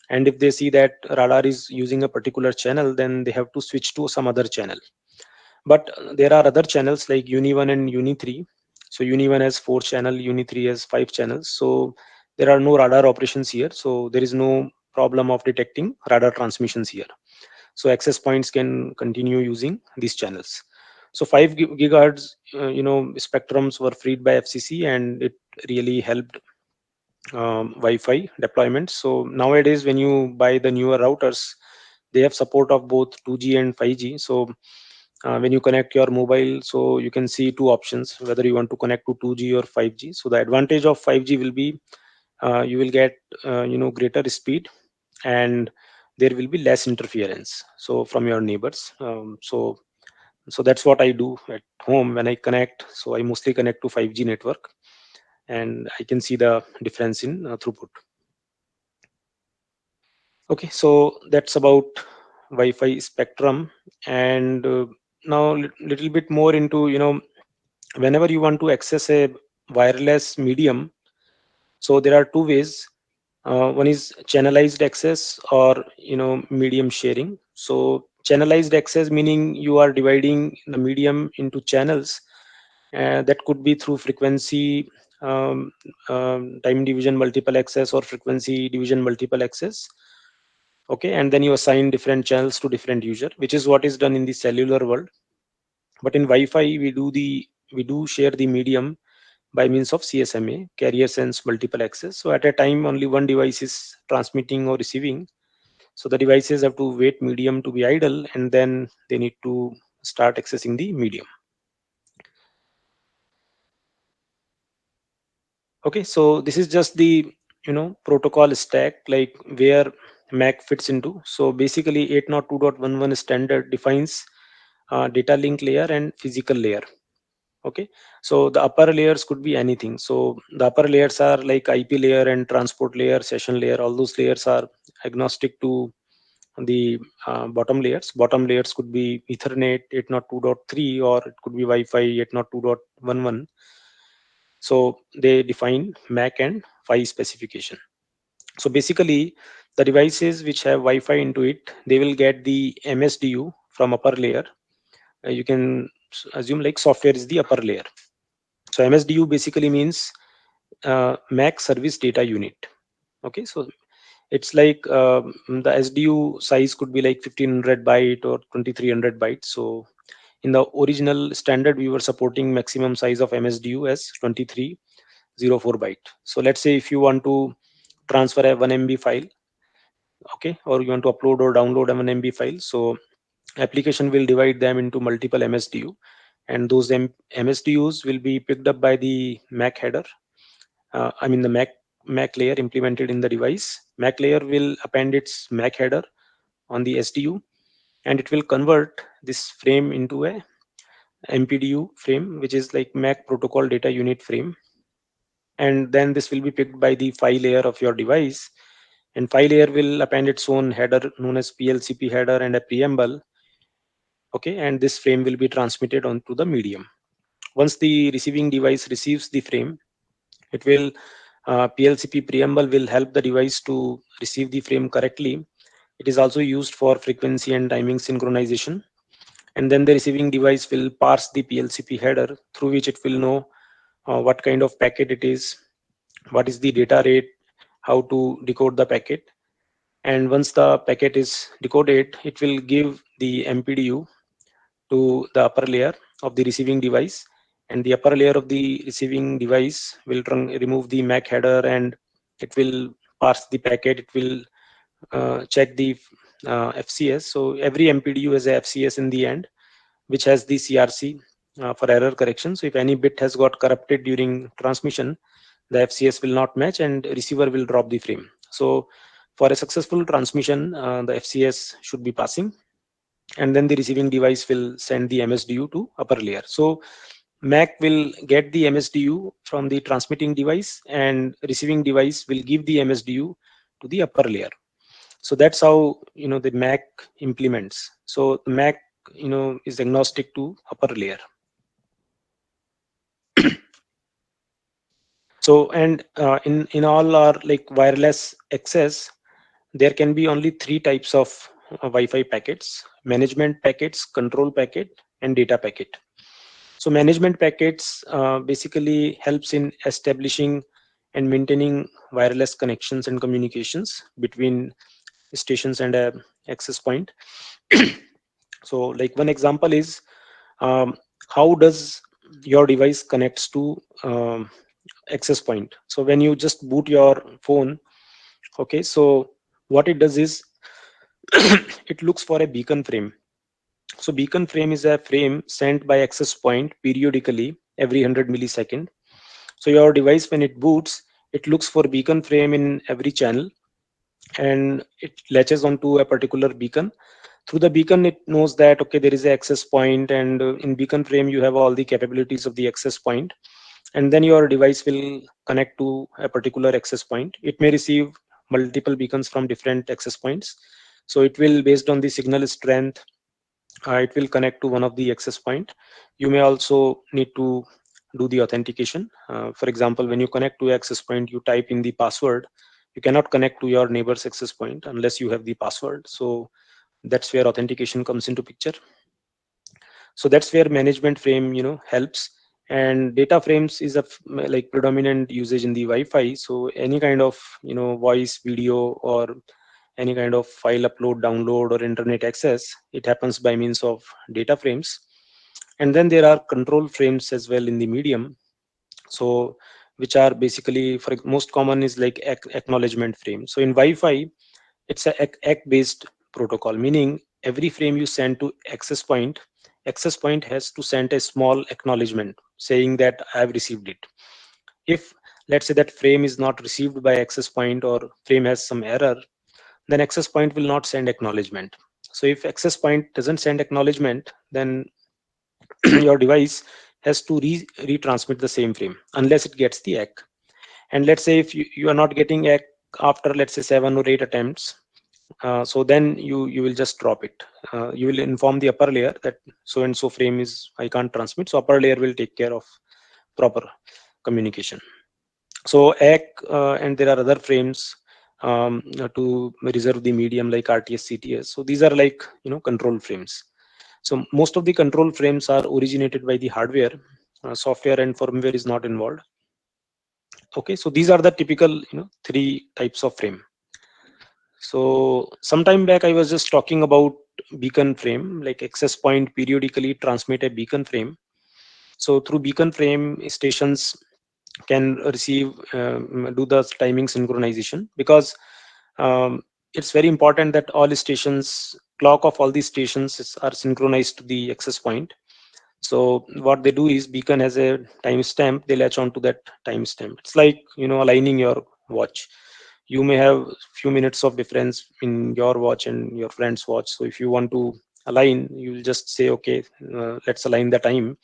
And if they see that radar is using a particular channel, then they have to switch to some other channel. But there are other channels like Uni1 and Uni3. So Uni1 has 4 channel, Uni3 has 5 channels. So there are no radar operations here, so there is no problem of detecting radar transmissions here. So access points can continue using these channels. So 5 gigahertz spectrums were freed by FCC, and it really helped Wi-Fi deployments. So nowadays, when you buy the newer routers, they have support of both 2G and 5G. So when you connect your mobile, so you can see two options whether you want to connect to 2G or 5G. So the advantage of 5G will be you will get greater speed, and there will be less interference so from your neighbors. So that's what I do at home when I connect. So I mostly connect to 5G network, and I can see the difference in throughput. Okay, so that's about Wi-Fi spectrum. And now little bit more into, whenever you want to access a wireless medium, so there are two ways. One is channelized access, or medium sharing. So channelized access meaning you are dividing the medium into channels. That could be through frequency time division multiple access, or frequency division multiple access. Okay, and then you assign different channels to different user, which is what is done in the cellular world. But in Wi-Fi, we do share the medium by means of CSMA, carrier sense multiple access. So at a time, only one device is transmitting or receiving. So the devices have to wait medium to be idle, and then they need to start accessing the medium. Okay, so this is just the protocol stack, like where MAC fits into. So basically, 802.11 standard defines data link layer and physical layer. Okay, so the upper layers could be anything. So the upper layers are like IP layer and transport layer, session layer. All those layers are agnostic to the bottom layers. Bottom layers could be Ethernet 802.3, or it could be Wi-Fi 802.11. So they define MAC and PHY specification. So basically, the devices which have Wi-Fi into it, they will get the MSDU from upper layer. You can assume like software is the upper layer. So MSDU basically means MAC Service Data Unit. Okay, so it's like the SDU size could be like 1500 byte or 2300 bytes. So in the original standard, we were supporting maximum size of MSDU as 2304 byte. So let's say if you want to transfer a 1 MB file, okay, or you want to upload or download a 1 MB file, so application will divide them into multiple MSDU, and those MSDUs will be picked up by the MAC header. I mean the MAC layer implemented in the device. MAC layer will append its MAC header on the SDU, and it will convert this frame into a MPDU frame, which is like MAC protocol data unit frame. And then this will be picked by the PHY layer of your device, and PHY layer will append its own header known as PLCP header and a preamble. Okay, and this frame will be transmitted onto the medium. Once the receiving device receives the frame, it will PLCP preamble will help the device to receive the frame correctly. It is also used for frequency and timing synchronization. And then the receiving device will parse the PLCP header, through which it will know what kind of packet it is, what is the data rate, how to decode the packet. And once the packet is decoded, it will give the MPDU to the upper layer of the receiving device, and the upper layer of the receiving device will remove the MAC header, and it will parse the packet. It will check the FCS. So every MPDU has a FCS in the end, which has the CRC for error correction. So if any bit has got corrupted during transmission, the FCS will not match and receiver will drop the frame. So for a successful transmission, the FCS should be passing, and then the receiving device will send the MSDU to upper layer. So MAC will get the MSDU from the transmitting device, and receiving device will give the MSDU to the upper layer. So that's how the MAC implements. So the MAC is agnostic to upper layer. So, and in all our like wireless access, there can be only three types of Wi-Fi packets: management packets, control packet, and data packet. So management packets basically helps in establishing and maintaining wireless connections and communications between stations and a access point. So like one example is, how does your device connects to access point. So when you just boot your phone, okay, so what it does is it looks for a beacon frame. So beacon frame is a frame sent by access point periodically every 100 millisecond. So your device, when it boots, it looks for beacon frame in every channel, and it latches onto a particular beacon. Through the beacon, it knows that okay, there is a access point, and in beacon frame you have all the capabilities of the access point, and then your device will connect to a particular access point. It may receive multiple beacons from different access points, so it will, based on the signal strength, it will connect to one of the access point. You may also need to do the authentication. For example, when you connect to access point, you type in the password. You cannot connect to your neighbor's access point unless you have the password. So that's where authentication comes into picture. So that's where management frame helps. And data frames is a like predominant usage in the Wi-Fi. So any kind of voice, video, or any kind of file upload, download, or internet access, it happens by means of data frames. And then there are control frames as well in the medium. So which are basically, for most common is like acknowledgement frame. So in Wi-Fi, it's a ACK based protocol, meaning every frame you send to access point has to send a small acknowledgement saying that I have received it. If, let's say, that frame is not received by access point, or frame has some error, then access point will not send acknowledgement. So if access point doesn't send acknowledgement, then your device has to retransmit the same frame unless it gets the ACK. And let's say if you are not getting ACK after, let's say, 7 or 8 attempts, so then you will just drop it. You will inform the upper layer that so and so frame is I can't transmit, so upper layer will take care of proper communication. So ACK, and there are other frames to reserve the medium like RTS, CTS. So these are like control frames. So most of the control frames are originated by the hardware. Software and firmware is not involved. Okay, so these are the typical 3 types of frame. So some time back I was just talking about beacon frame, like access point periodically transmit a beacon frame. So through beacon frame, stations can receive do the timing synchronization, because it's very important that all stations, clock of all these stations are synchronized to the access point. So what they do is, beacon has a timestamp, they latch on to that timestamp. It's like aligning your watch. You may have few minutes of difference in your watch and your friend's watch. So if you want to align, you will just say okay, let's align the time.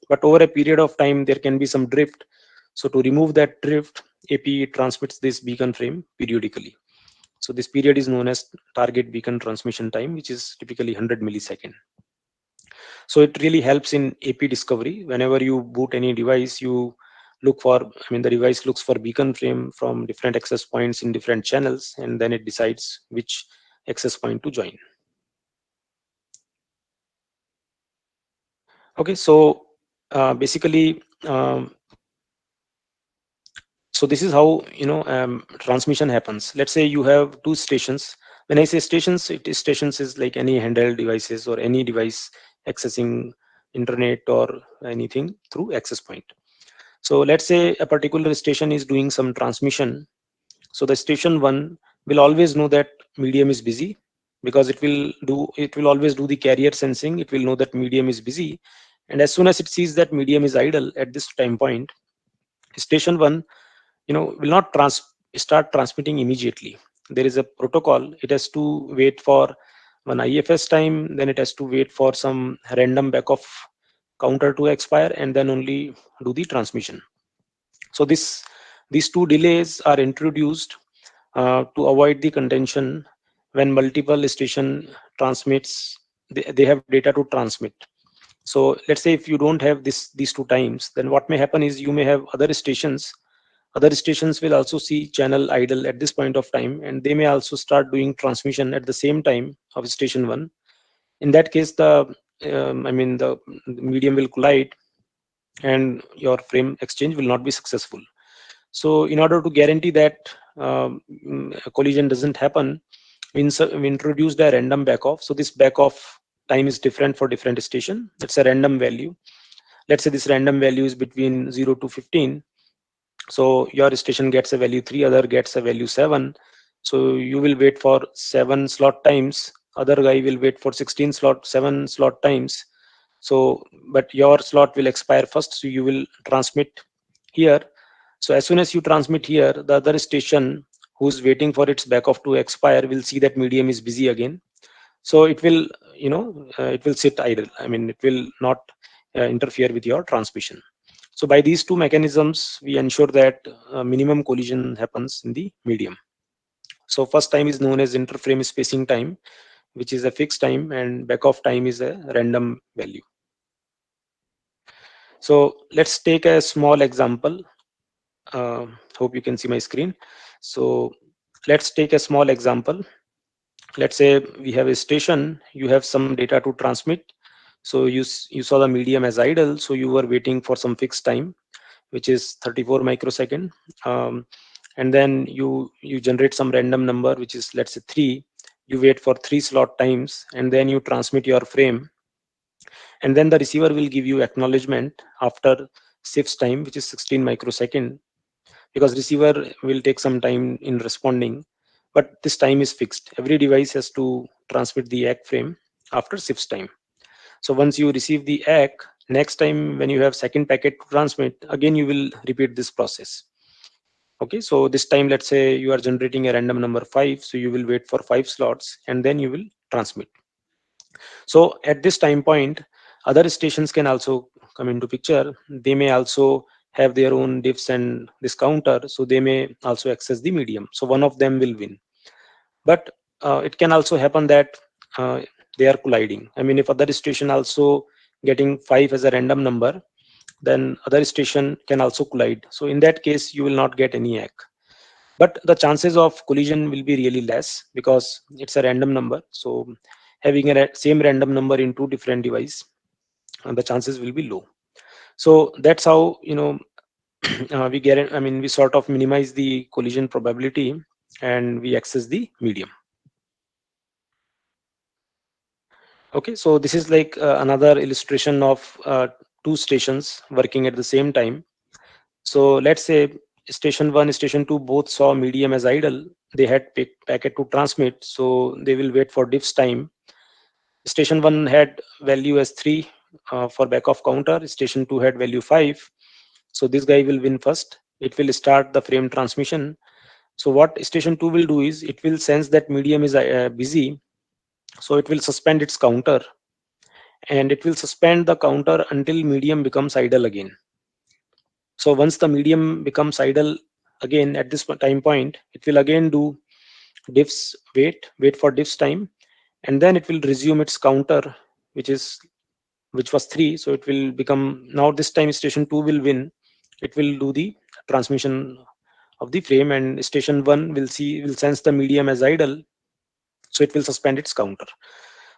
But over a period of time there can be some drift. So to remove that drift, APE transmits this beacon frame periodically. So this period is known as target beacon transmission time, which is typically 100 millisecond. So it really helps in AP discovery. Whenever you boot any device, you look for, the device looks for beacon frame from different access points in different channels, and then it decides which access point to join. Okay, so basically, so this is how transmission happens. Let's say you have 2 stations. When I say stations, stations is like any handheld devices or any device accessing internet or anything through access point. So let's say a particular station is doing some transmission. So the station 1 will always know that medium is busy, because it will always do the carrier sensing. It will know that medium is busy, and as soon as it sees that medium is idle at this time point, station 1 will not start transmitting immediately. There is a protocol. It has to wait for one IFS time, then it has to wait for some random backoff counter to expire, and then only do the transmission. So these 2 delays are introduced to avoid the contention when multiple station transmits. They have data to transmit. So let's say if you don't have these 2 times, then what may happen is you may have other stations. Other stations will also see channel idle at this point of time, and they may also start doing transmission at the same time of station 1. In that case, the medium will collide, and your frame exchange will not be successful. So in order to guarantee that a collision doesn't happen, we introduced a random backoff. So this backoff time is different for different station. It's a random value. Let's say this random value is between 0 to 15. So your station gets a value 3, other gets a value 7. So you will wait for 7 slot times other guy will wait for 16 slot, 7 slot times. So, but your slot will expire first, so you will transmit here. So as soon as you transmit here, the other station who's waiting for its backup to expire will see that medium is busy again. So it will, it will sit idle. I mean, it will not interfere with your transmission. So by these two mechanisms, we ensure that minimum collision happens in the medium. So first time is known as interframe spacing time, which is a fixed time, and backoff time is a random value. So let's take a small example. Hope you can see my screen. So let's take a small example. Let's say we have a station, you have some data to transmit. So you saw the medium as idle, so you were waiting for some fixed time, which is 34 microsecond. And then you generate some random number, which is, let's say, 3. You wait for 3 slot times, and then you transmit your frame, and then the receiver will give you acknowledgement after shifts time, which is 16 microsecond, because receiver will take some time in responding, but this time is fixed. Every device has to transmit the ACK frame after shifts time. So once you receive the ACK, next time when you have second packet to transmit, again you will repeat this process. Okay, so this time, let's say you are generating a random number 5, so you will wait for 5 slots and then you will transmit. So at this time point, other stations can also come into picture. They may also have their own diffs and this counter, so they may also access the medium. So one of them will win. But it can also happen that uh, they are colliding. I mean, if other station also getting 5 as a random number, then other station can also collide. So in that case, you will not get any ACK. But the chances of collision will be really less because it's a random number. So having a same random number in two different devices, the chances will be low. So that's how, we get, I mean, we sort of minimize the collision probability and we access the medium. Okay, so this is like another illustration of two stations working at the same time. So let's say station 1, station 2 both saw medium as idle. They had packet to transmit, so they will wait for diffs time. Station 1 had value as 3 for backoff counter. Station 2 had value 5. So this guy will win first. It will start the frame transmission. So what station 2 will do is it will sense that medium is busy. So it will suspend its counter, and it will suspend the counter until medium becomes idle again. So once the medium becomes idle again at this time point, it will again do diffs wait for diffs time, and then it will resume its counter, which was 3. So it will become, now this time station 2 will win. It will do the transmission of the frame, and station 1 will sense the medium as idle, so it will suspend its counter.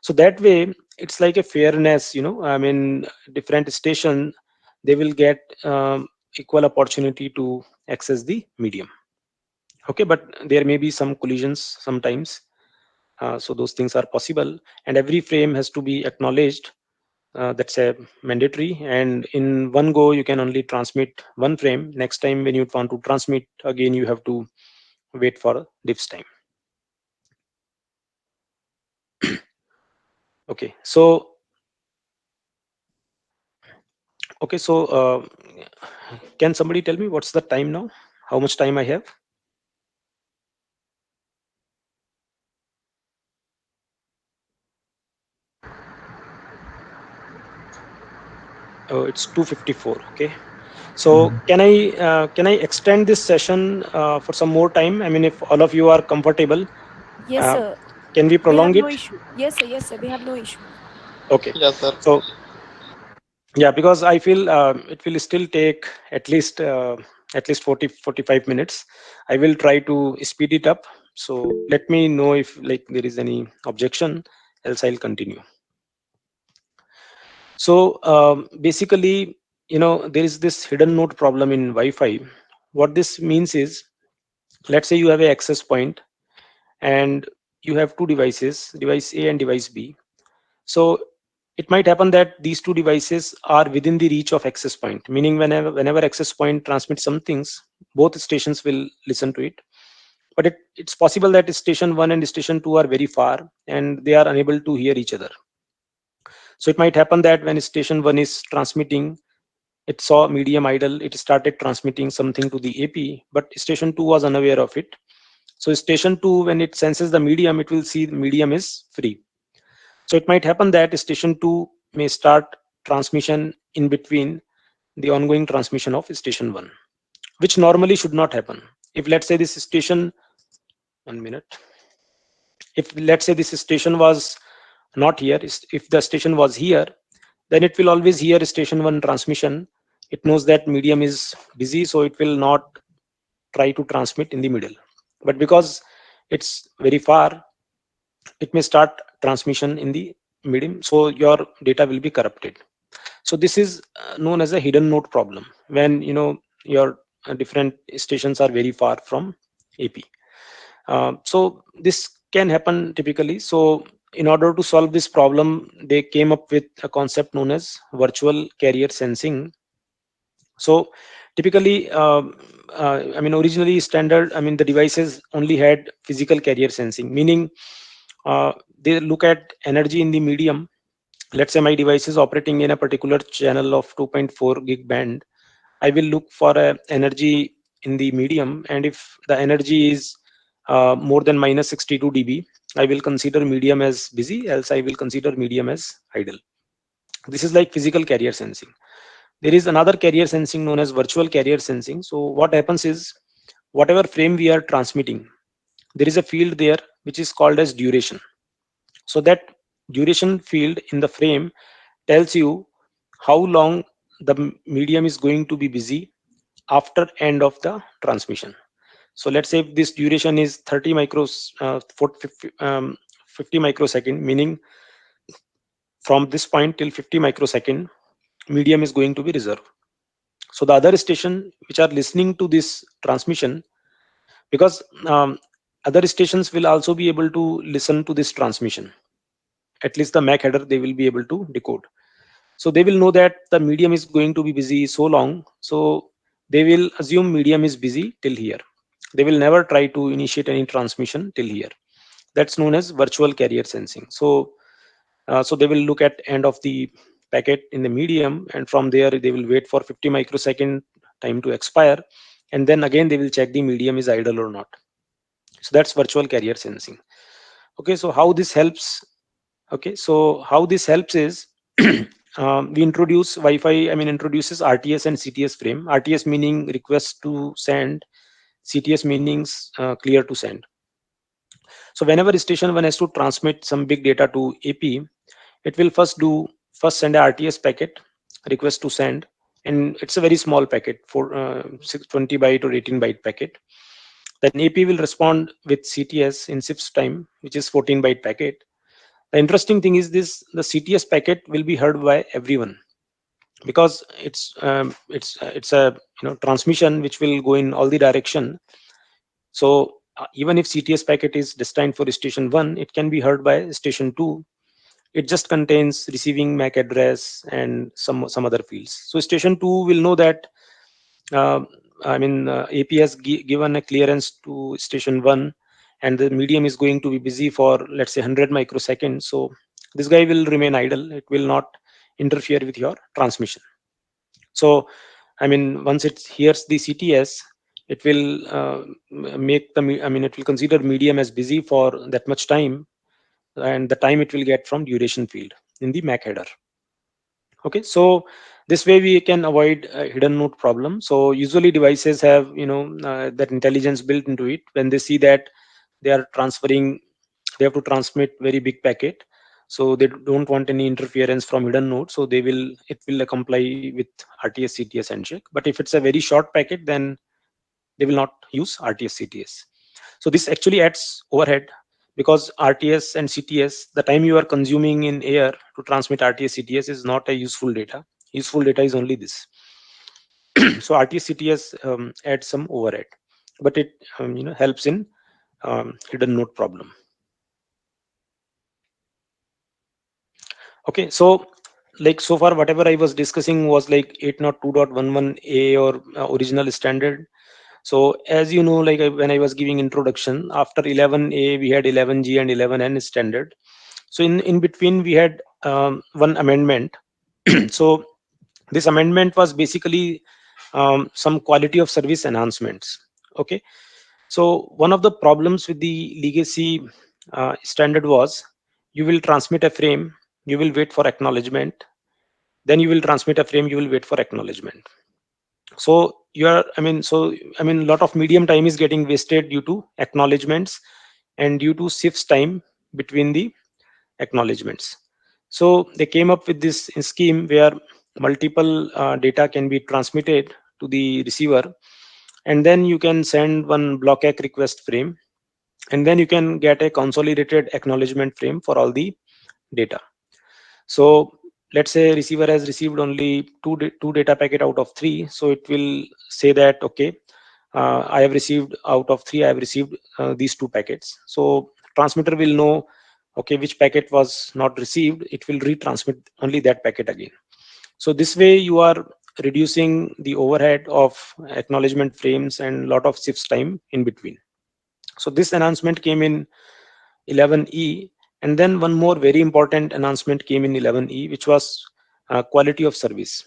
So that way it's like a fairness, I mean, different station, they will get equal opportunity to access the medium. Okay, but there may be some collisions sometimes. So those things are possible, and every frame has to be acknowledged. That's a mandatory, and in one go you can only transmit one frame. Next time when you want to transmit again, you have to wait for diffs time. Okay, so so can somebody tell me what's the time now, how much time I have? Oh, it's 2:54. Okay, so can I extend this session for some more time? I mean, if all of you are comfortable, Yes, uh, sir. can we We have prolong no it? issue. Yes, sir. Yes, sir. We have no issue. Okay, Yes, sir. so yeah, because I feel it will still take at least 40-45 minutes. I will try to speed it up. So let me know if like there is any objection, else I'll continue. So basically, there is this hidden node problem in Wi-Fi. What this means is, let's say you have a access point and you have two devices, device A and device B. So it might happen that these two devices are within the reach of access point, meaning whenever access point transmits some things, both stations will listen to it. but it's possible that station 1 and station 2 are very far and they are unable to hear each other. So it might happen that when station 1 is transmitting, it saw medium idle, it started transmitting something to the AP, but station 2 was unaware of it. So station 2, when it senses the medium, it will see the medium is free. So it might happen that station 2 may start transmission in between the ongoing transmission of station 1, which normally should not happen. If let's say this station, 1 minute, if let's say this station was not here, if the station was here, then it will always hear station 1 transmission. It knows that medium is busy, so it will not try to transmit in the middle. But because it's very far, it may start transmission in the medium, so your data will be corrupted. So this is known as a hidden node problem, when your different stations are very far from AP. So this can happen typically. So in order to solve this problem, they came up with a concept known as virtual carrier sensing. So typically, originally standard, the devices only had physical carrier sensing, meaning they look at energy in the medium. Let's say my device is operating in a particular channel of 2.4 gig band. I will look for a energy in the medium, and if the energy is more than minus 62 dB, I will consider medium as busy, else I will consider medium as idle. This is like physical carrier sensing. There is another carrier sensing known as virtual carrier sensing. So what happens is, whatever frame we are transmitting, there is a field there which is called as duration. So that duration field in the frame tells you how long the medium is going to be busy after end of the transmission. So let's say if this duration is 30 micros, 50 microsecond, meaning from this point till 50 microsecond, medium is going to be reserved. So the other station which are listening to this transmission, because other stations will also be able to listen to this transmission, at least the MAC header they will be able to decode. So they will know that the medium is going to be busy so long, so they will assume medium is busy till here. They will never try to initiate any transmission till here. That's known as virtual carrier sensing. So they will look at end of the packet in the medium, and from there they will wait for 50 microsecond time to expire, and then again they will check the medium is idle or not. So that's virtual carrier sensing. Okay, so how this helps? Okay, so how this helps is, we introduce Wi-Fi. Introduces RTS and CTS frame. RTS meaning request to send, CTS meanings clear to send. So whenever station 1 has to transmit some big data to AP, it will first send a RTS packet, request to send, and it's a very small packet, for 20 byte or 18 byte packet. Then AP will respond with CTS in SIPS time, which is 14 byte packet. The interesting thing is this: the CTS packet will be heard by everyone, because it's a transmission which will go in all the direction. So even if CTS packet is destined for station 1, it can be heard by station 2. It just contains receiving MAC address and some other fields. So station 2 will know that uh, AP has given a clearance to station 1, and the medium is going to be busy for, let's say, 100 microseconds. So this guy will remain idle. It will not interfere with your transmission. So once it hears the CTS, it will it will consider medium as busy for that much time, and the time it will get from duration field in the MAC header. Okay, so this way we can avoid a hidden node problem. So usually devices have that intelligence built into it. When they see that they are transferring, they have to transmit very big packet, so they don't want any interference from hidden node, so it will comply with RTS CTS handshake. But if it's a very short packet, then they will not use RTS CTS. So this actually adds overhead, because RTS and CTS, the time you are consuming in air to transmit RTS CTS is not a useful data. Useful data is only this. So RTS CTS adds some overhead, but it helps in hidden node problem. Okay, so like so far whatever I was discussing was like 802.11a or original standard. So as you know, like when I was giving introduction, after 11A we had 11G and 11N standard. So in between we had one amendment. So this amendment was basically some quality of service enhancements. Okay, so one of the problems with the legacy standard was, you will transmit a frame, you will wait for acknowledgement, then you will transmit a frame, you will wait for acknowledgement. So you are, a lot of medium time is getting wasted due to acknowledgements and due to shifts time between the acknowledgements. So they came up with this scheme where multiple data can be transmitted to the receiver, and then you can send one block request frame, and then you can get a consolidated acknowledgement frame for all the data. So let's say receiver has received only two data packet out of three, so it will say that, okay, I have received out of three, I have received these two packets. So transmitter will know, okay, which packet was not received, it will retransmit only that packet again. So this way you are reducing the overhead of acknowledgement frames and lot of shifts time in between. So this announcement came in 11E, and then one more very important announcement came in 11E, which was quality of service.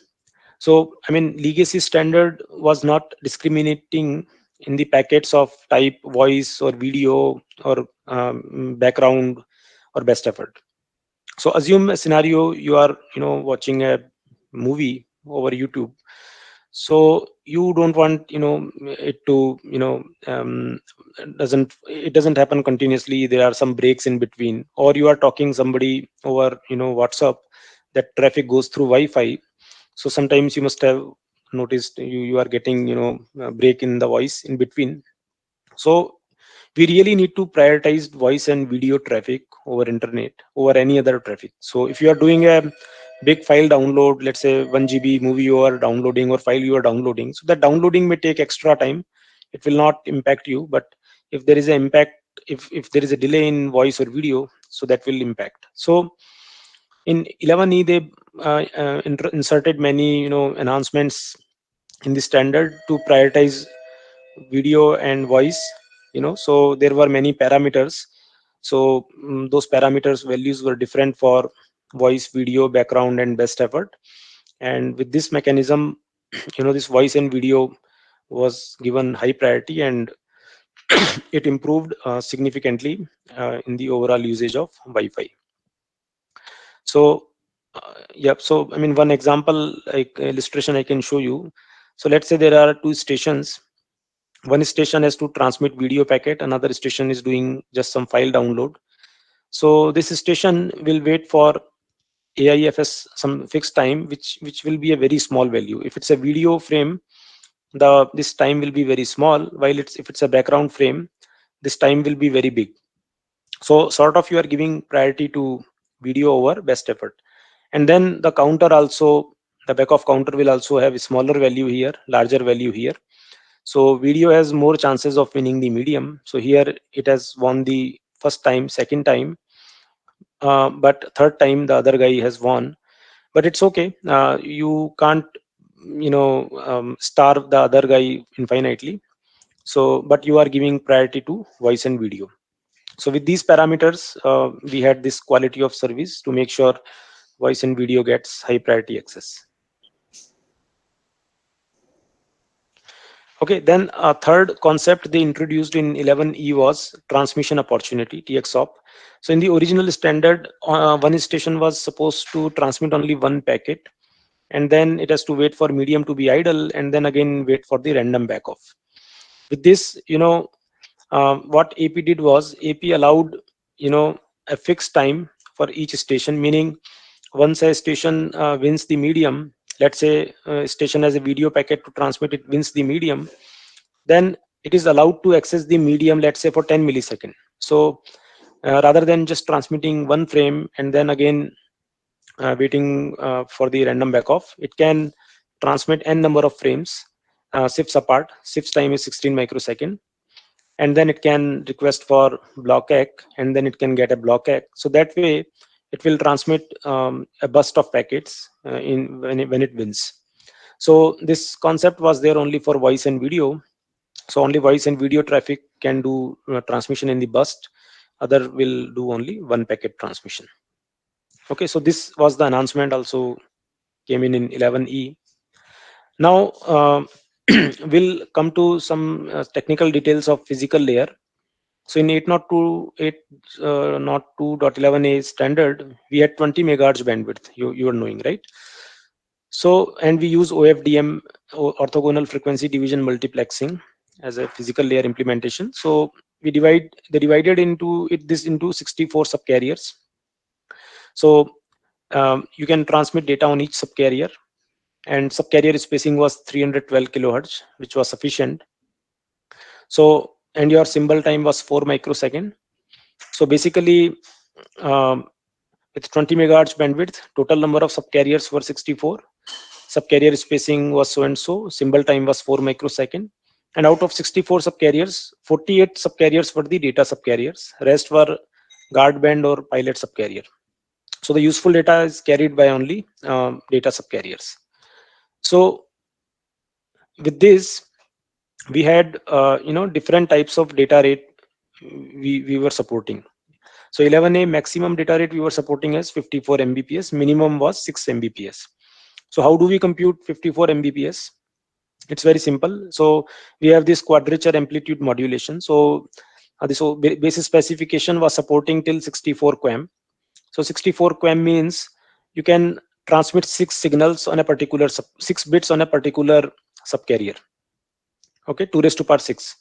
So legacy standard was not discriminating in the packets of type voice or video or background or best effort. So assume a scenario, you are watching a movie over YouTube. So you don't want it to doesn't happen continuously, there are some breaks in between, or you are talking somebody over WhatsApp, that traffic goes through Wi-Fi. So sometimes you must have noticed you are getting a break in the voice in between. So we really need to prioritize voice and video traffic over internet over any other traffic. So if you are doing a big file download, let's say 1 GB movie you are downloading or file you are downloading, so that downloading may take extra time, it will not impact you. But if there is an impact, if there is a delay in voice or video, so that will impact. So in 11E they inserted many enhancements in the standard to prioritize video and voice. So there were many parameters. So those parameters values were different for voice, video, background, and best effort. And with this mechanism, this voice and video was given high priority, and it improved significantly in the overall usage of Wi-Fi. So yeah, so one example, like illustration I can show you. So let's say there are two stations. One station has to transmit video packet, another station is doing just some file download. So this station will wait for AIFS some fixed time, which will be a very small value. If it's a video frame, this time will be very small, while if it's a background frame, this time will be very big. So sort of you are giving priority to video over best effort. And then the counter also, the back of counter will also have a smaller value here, larger value here. So video has more chances of winning the medium. So here it has won the first time, second time, but third time the other guy has won. But it's okay. You can't, starve the other guy infinitely. So, but you are giving priority to voice and video. So with these parameters, we had this quality of service to make sure voice and video gets high priority access. Okay, then a third concept they introduced in 11E was transmission opportunity, TXOP. So in the original standard, one station was supposed to transmit only one packet, and then it has to wait for medium to be idle, and then again wait for the random backoff. With this, what AP did was AP allowed, a fixed time for each station, meaning once a station wins the medium, let's say station has a video packet to transmit, it wins the medium, then it is allowed to access the medium, let's say for 10 milliseconds. So rather than just transmitting one frame and then again waiting for the random backoff, it can transmit n number of frames, shifts apart. Shifts time is 16 microsecond, and then it can request for block hack, and then it can get a block hack. So that way it will transmit a burst of packets when it wins. So this concept was there only for voice and video, So only voice and video traffic can do transmission in the burst. Other will do only one packet transmission. Okay, so this was the announcement also came in 11E. Now we'll come to some technical details of physical layer. So in 802.11a standard, we had 20 megahertz bandwidth. You are knowing, right? So, and we use OFDM, orthogonal frequency division multiplexing, as a physical layer implementation. So they divided into this into 64 subcarriers. So you can transmit data on each subcarrier, and subcarrier spacing was 312 kilohertz, which was sufficient. So, and your symbol time was 4 microsecond. So basically, um, with 20 megahertz bandwidth, total number of subcarriers were 64. Subcarrier spacing was so and so. Symbol time was 4 microsecond. And out of 64 subcarriers, 48 subcarriers were the data subcarriers. Rest were guard band or pilot subcarrier. So the useful data is carried by only data subcarriers. So with this, we had different types of data rate we were supporting. So 11A maximum data rate we were supporting as 54 Mbps, minimum was 6 Mbps. So how do we compute 54 Mbps? It's very simple. So we have this quadrature amplitude modulation. So this basic specification was supporting till 64 QAM. So 64 QAM means you can transmit 6 signals on a particular 6 bits on a particular subcarrier. Okay, 2 raised to power 6.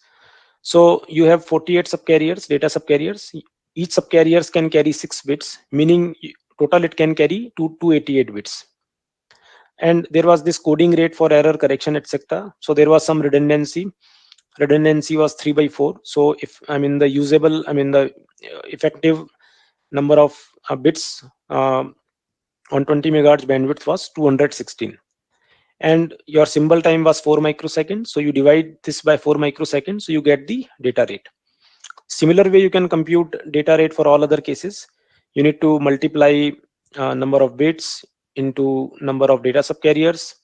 So you have 48 subcarriers, data subcarriers. Each subcarriers can carry 6 bits, meaning total it can carry 288 bits. And there was this coding rate for error correction, etc. So there was some redundancy. Redundancy was 3/4. So if the usable, the effective number of bits on 20 megahertz bandwidth was 216. And your symbol time was 4 microseconds. So you divide this by 4 microseconds, so you get the data rate. Similar way, you can compute data rate for all other cases. You need to multiply number of bits into number of data subcarriers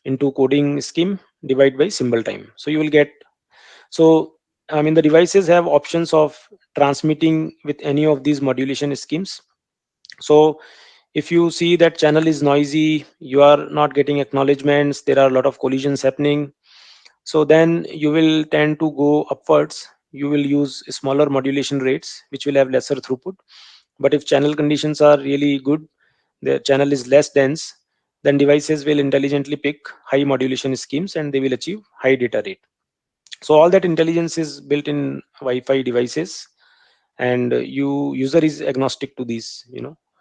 into coding scheme, divide by symbol time. So you will get, so the devices have options of transmitting with any of these modulation schemes. So if you see that channel is noisy, you are not getting acknowledgements, there are a lot of collisions happening, so then you will tend to go upwards. You will use smaller modulation rates, which will have lesser throughput. But if channel conditions are really good, the channel is less dense, then devices will intelligently pick high modulation schemes and they will achieve high data rate. So all that intelligence is built in Wi-Fi devices, and user is agnostic to these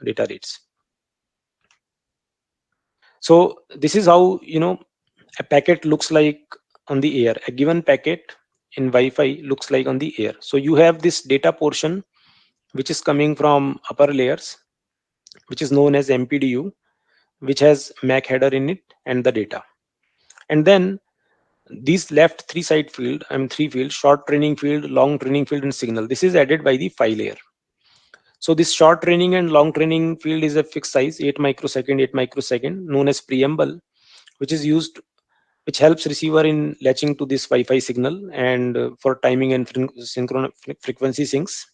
data rates. So this is how a packet looks like on the air. A given packet in Wi-Fi looks like on the air. So you have this data portion which is coming from upper layers, which is known as MPDU, which has MAC header in it and the data. And then these left three side field, three fields: short training field, long training field, and signal. This is added by the PHY layer. So this short training and long training field is a fixed size, 8 microsecond, 8 microsecond, known as preamble, which is used, which helps receiver in latching to this Wi-Fi signal and for timing and synchronous frequency syncs.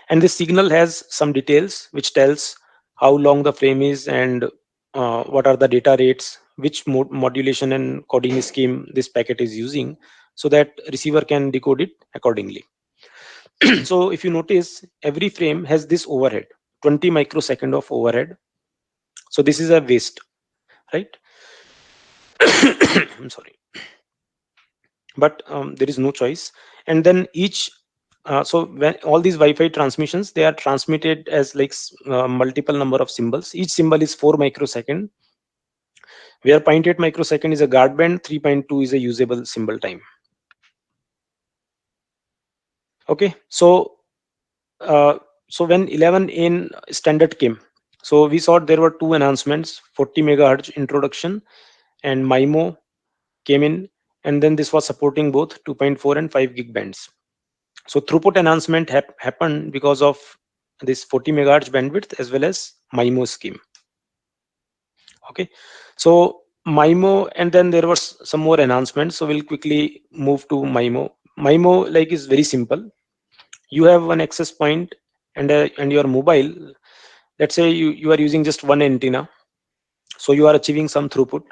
And this signal has some details which tells how long the frame is and what are the data rates, which modulation and coding scheme this packet is using, so that receiver can decode it accordingly. So if you notice, every frame has this overhead, 20 microsecond of overhead. So this is a waste, right? I'm sorry, but there is no choice. And then each so when all these Wi-Fi transmissions, they are transmitted as like multiple number of symbols. Each symbol is 4 microsecond, where 0.8 microsecond is a guard band, 3.2 is a usable symbol time. Okay, so so when 11 in standard came, so we saw there were two announcements: 40 megahertz introduction and MIMO came in, and then this was supporting both 2.4 and 5 gig bands. So throughput enhancement happened because of this 40 megahertz bandwidth as well as MIMO scheme. Okay, so MIMO, and then there was some more enhancements. So we'll quickly move to MIMO. MIMO like is very simple. You have one access point and your mobile. Let's say you are using just one antenna, so you are achieving some throughput.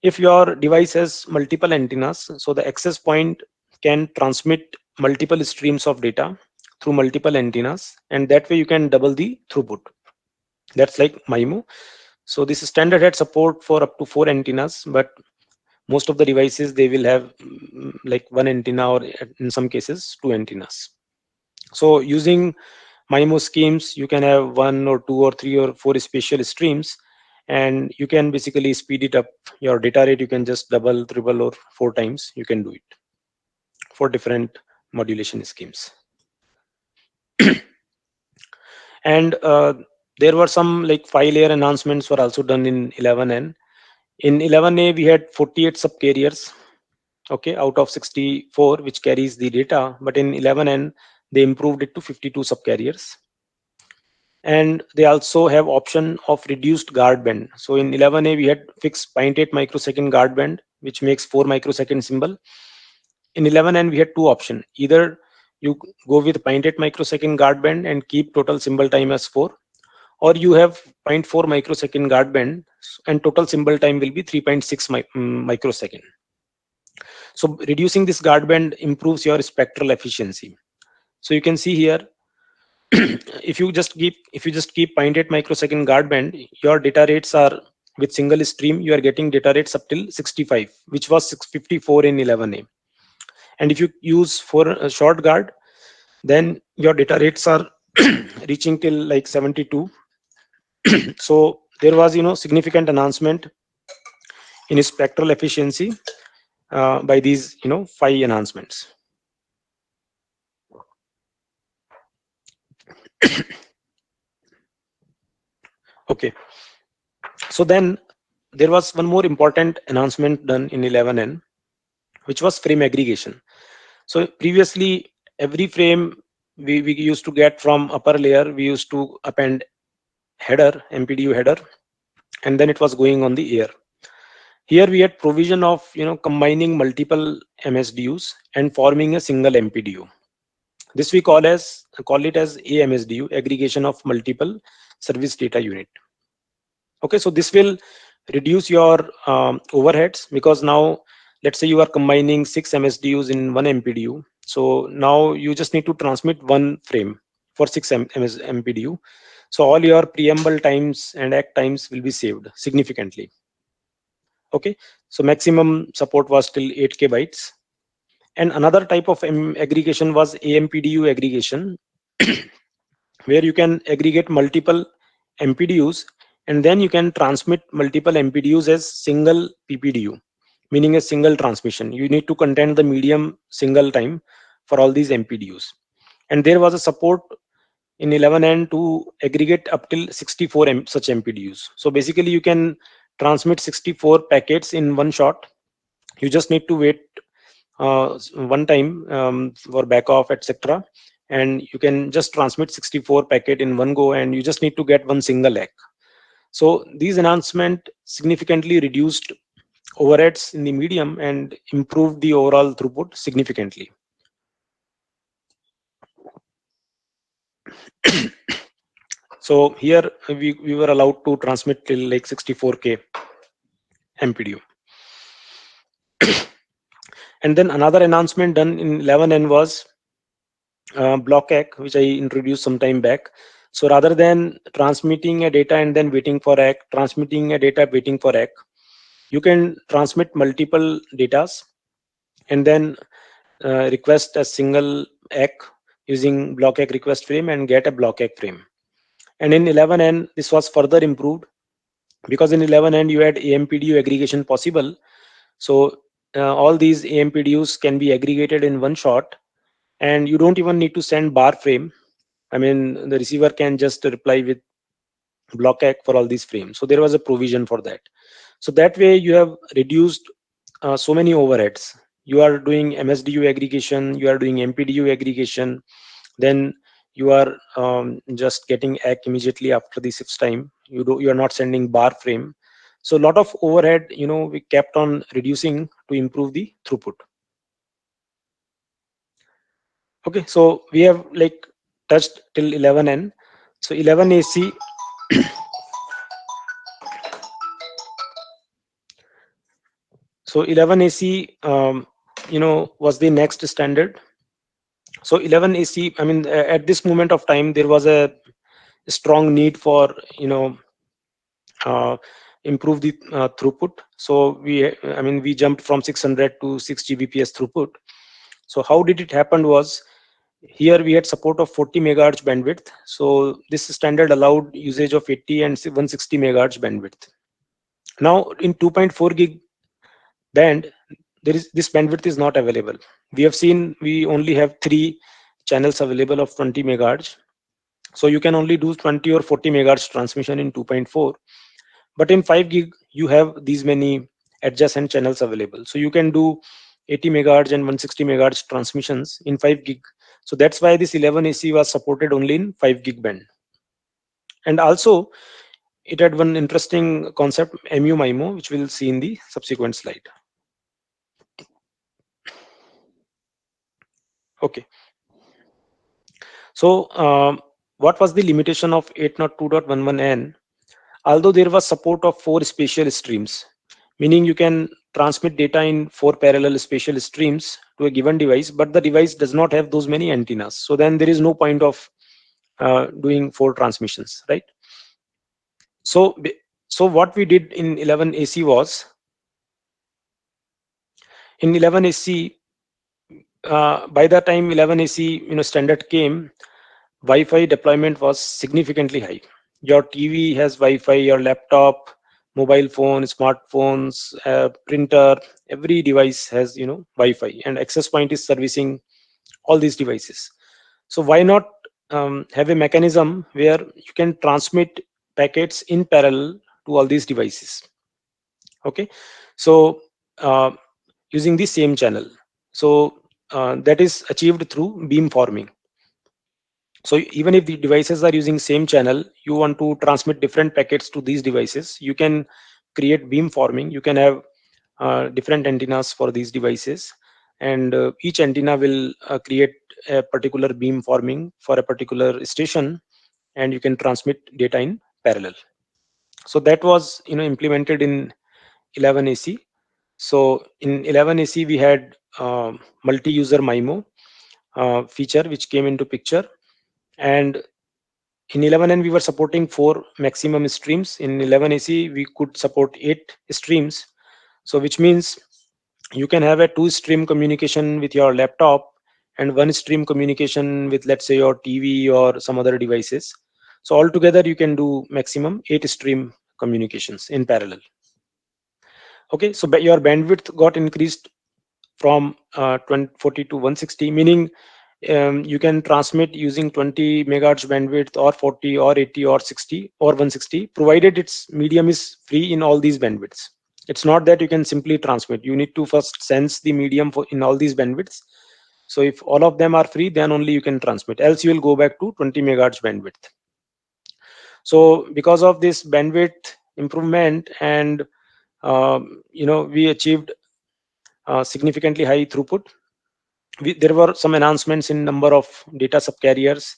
If your device has multiple antennas, so the access point can transmit multiple streams of data through multiple antennas, and that way you can double the throughput. That's like MIMO. So this standard had support for up to 4 antennas, but most of the devices they will have like one antenna, or in some cases 2 antennas. So using MIMO schemes, you can have 1 or 2 or 3 or 4 spatial streams, and you can basically speed it up. Your data rate you can just double, triple, or 4 times. You can do it for different modulation schemes. And there were some like 5-layer enhancements were also done in 11N. In 11A, we had 48 subcarriers, okay, out of 64, which carries the data. But in 11N, they improved it to 52 subcarriers. And they also have option of reduced guard band. So in 11A, we had fixed 0.8 microsecond guard band, which makes 4 microsecond symbol. In 11N, we had two options. Either you go with 0.8 microsecond guard band and keep total symbol time as 4, or you have 0.4 microsecond guard band and total symbol time will be 3.6 microsecond. So reducing this guard band improves your spectral efficiency. So you can see here, if you just keep 0.8 microsecond guard band, your data rates are, with single stream you are getting data rates up till 65, which was 654 in 11A. And if you use for a short guard, then your data rates are reaching till like 72. So there was significant enhancement in spectral efficiency by these 5 enhancements. Okay, so then there was one more important announcement done in 11N, which was frame aggregation. So previously, every frame we used to get from upper layer, we used to append header, MPDU header, and then it was going on the air. Here we had provision of combining multiple MSDUs and forming a single MPDU. This we call it as AMSDU, aggregation of multiple service data unit. Okay, so this will reduce your overheads, because now let's say you are combining 6 MSDUs in one MPDU. So now you just need to transmit one frame for 6 MPDU. So all your preamble times and act times will be saved significantly. Okay, so maximum support was till 8K bytes. And another type of aggregation was AMPDU aggregation, where you can aggregate multiple MPDUs and then you can transmit multiple MPDUs as single PPDU, meaning a single transmission. You need to contend the medium single time for all these MPDUs. And there was a support in 11N to aggregate up till 64 such MPDUs. So basically you can transmit 64 packets in one shot. You just need to wait one time for back off, etc. And you can just transmit 64 packet in one go, and you just need to get one single egg. So these enhancement significantly reduced overheads in the medium and improved the overall throughput significantly. So here we were allowed to transmit till like 64K MPDU. And then another enhancement done in 11N was block ACK, which I introduced some time back. So rather than transmitting a data and then waiting for ACK, transmitting a data waiting for ACK, you can transmit multiple datas and then request a single ACK using block ACK request frame and get a block ACK frame. And in 11N, this was further improved, because in 11N you had AMPDU aggregation possible. So all these AMPDUs can be aggregated in one shot, and you don't even need to send bar frame. I mean, the receiver can just reply with block ACK for all these frames. So there was a provision for that. So that way you have reduced so many overheads. You are doing MSDU aggregation, you are doing MPDU aggregation, then you are just getting ACK immediately after the 6th time. You are not sending bar frame. So a lot of overhead, we kept on reducing to improve the throughput. Okay, so we have like touched till 11N. So 11AC, so 11AC, was the next standard. So 11AC, I mean, at this moment of time, there was a strong need for, uh, improve the throughput. So we jumped from 600 to 6 Gbps throughput. So how did it happen was, here we had support of 40 megahertz bandwidth. So this standard allowed usage of 80 and 160 megahertz bandwidth. Now in 2.4 gig band, there is this bandwidth is not available. We have seen we only have 3 channels available of 20 megahertz. So you can only do 20 or 40 megahertz transmission in 2.4. But in 5 gig, you have these many adjacent channels available. So you can do 80 megahertz and 160 megahertz transmissions in 5 gig. So that's why this 11AC was supported only in 5 gig band. And also, it had one interesting concept, MU-MIMO, which we'll see in the subsequent slide. Okay. So what was the limitation of 802.11n? Although there was support of 4 spatial streams, meaning you can transmit data in 4 parallel spatial streams to a given device, but the device does not have those many antennas. So then there is no point of doing 4 transmissions, right? So, so what we did in 11AC was, in 11AC, by the time 11AC standard came, Wi-Fi deployment was significantly high. Your TV has Wi-Fi, your laptop, mobile phone, smartphones, printer, every device has Wi-Fi, and access point is servicing all these devices. So why not have a mechanism where you can transmit packets in parallel to all these devices? Okay, so using the same channel. So that is achieved through beamforming. So even if the devices are using same channel, you want to transmit different packets to these devices, you can create beamforming. You can have different antennas for these devices, and each antenna will create a particular beamforming for a particular station, and you can transmit data in parallel. So that was implemented in 11AC. So in 11AC we had multi-user MIMO feature which came into picture, and in 11N we were supporting 4 maximum streams. In 11AC we could support 8 streams. So which means you can have a 2 stream communication with your laptop and 1 stream communication with, let's say, your TV or some other devices. So altogether you can do maximum 8 stream communications in parallel. Okay, so your bandwidth got increased from 40 to 160, meaning you can transmit using 20 megahertz bandwidth or 40 or 80 or 60 or 160, provided its medium is free in all these bandwidths. It's not that you can simply transmit. You need to first sense the medium in all these bandwidths. So if all of them are free, then only you can transmit, else you will go back to 20 megahertz bandwidth. So because of this bandwidth improvement, and we achieved significantly high throughput. There were some announcements in number of data subcarriers,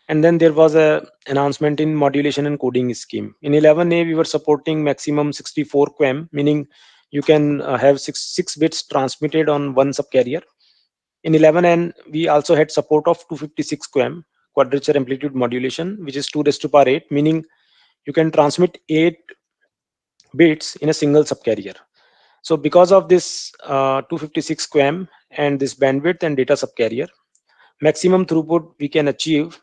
and then there was a announcement in modulation and coding scheme. In 11A we were supporting maximum 64 QAM, meaning you can have 6 bits transmitted on one subcarrier. In 11N we also had support of 256 QAM, quadrature amplitude modulation, which is 2 raised to power 8, meaning you can transmit 8 bits in a single subcarrier. So because of this 256 QAM and this bandwidth and data subcarrier, maximum throughput we can achieve,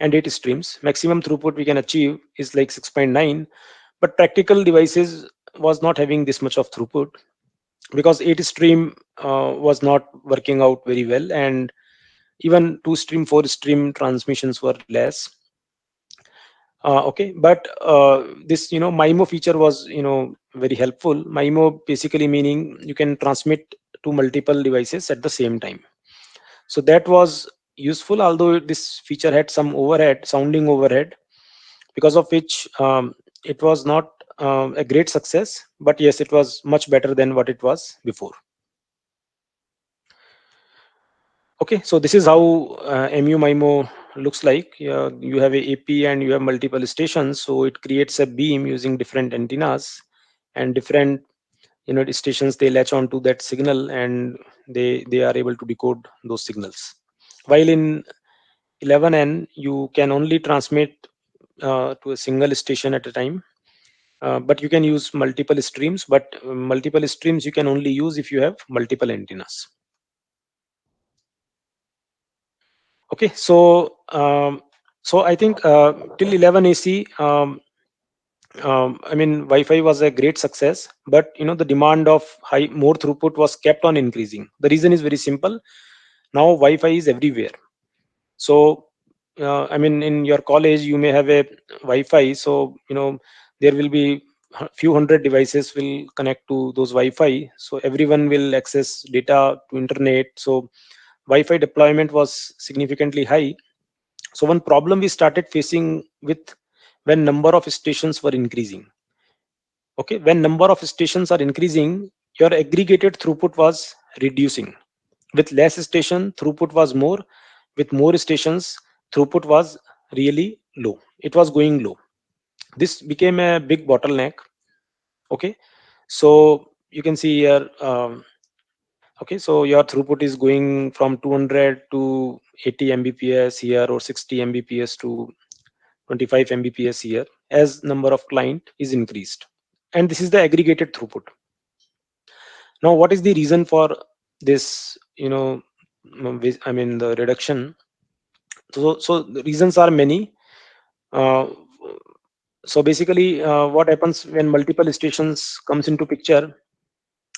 and 8 streams, maximum throughput we can achieve is like 6.9. But practical devices was not having this much of throughput, because 8 stream was not working out very well, and even 2 stream, 4 stream transmissions were less. Okay, but this MIMO feature was very helpful. MIMO basically meaning you can transmit to multiple devices at the same time. So that was useful, although this feature had some overhead, sounding overhead, because of which it was not a great success, but yes, it was much better than what it was before. Okay, so this is how MU-MIMO looks like. You have a AP and you have multiple stations, so it creates a beam using different antennas, and different stations, they latch onto that signal, and they are able to decode those signals. While in 11N you can only transmit to a single station at a time, but you can use multiple streams, but multiple streams you can only use if you have multiple antennas. Okay, so I think till 11 AC, I mean, Wi-Fi was a great success, but the demand of high more throughput was kept on increasing. The reason is very simple. Now Wi-Fi is everywhere. So I mean, in your college you may have a Wi-Fi, so there will be few hundred devices will connect to those Wi-Fi, so everyone will access data to internet. So Wi-Fi deployment was significantly high. So one problem we started facing with, when number of stations were increasing. Okay, when number of stations are increasing, your aggregated throughput was reducing. With less station, throughput was more. With more stations, throughput was really low. It was going low. This became a big bottleneck. Okay, so you can see here. Okay, so your throughput is going from 200 to 80 Mbps here, or 60 Mbps to 25 Mbps here, as number of client is increased, and this is the aggregated throughput. Now, what is the reason for this? I mean, the reduction. So the reasons are many. Uh, so basically, what happens when multiple stations comes into picture?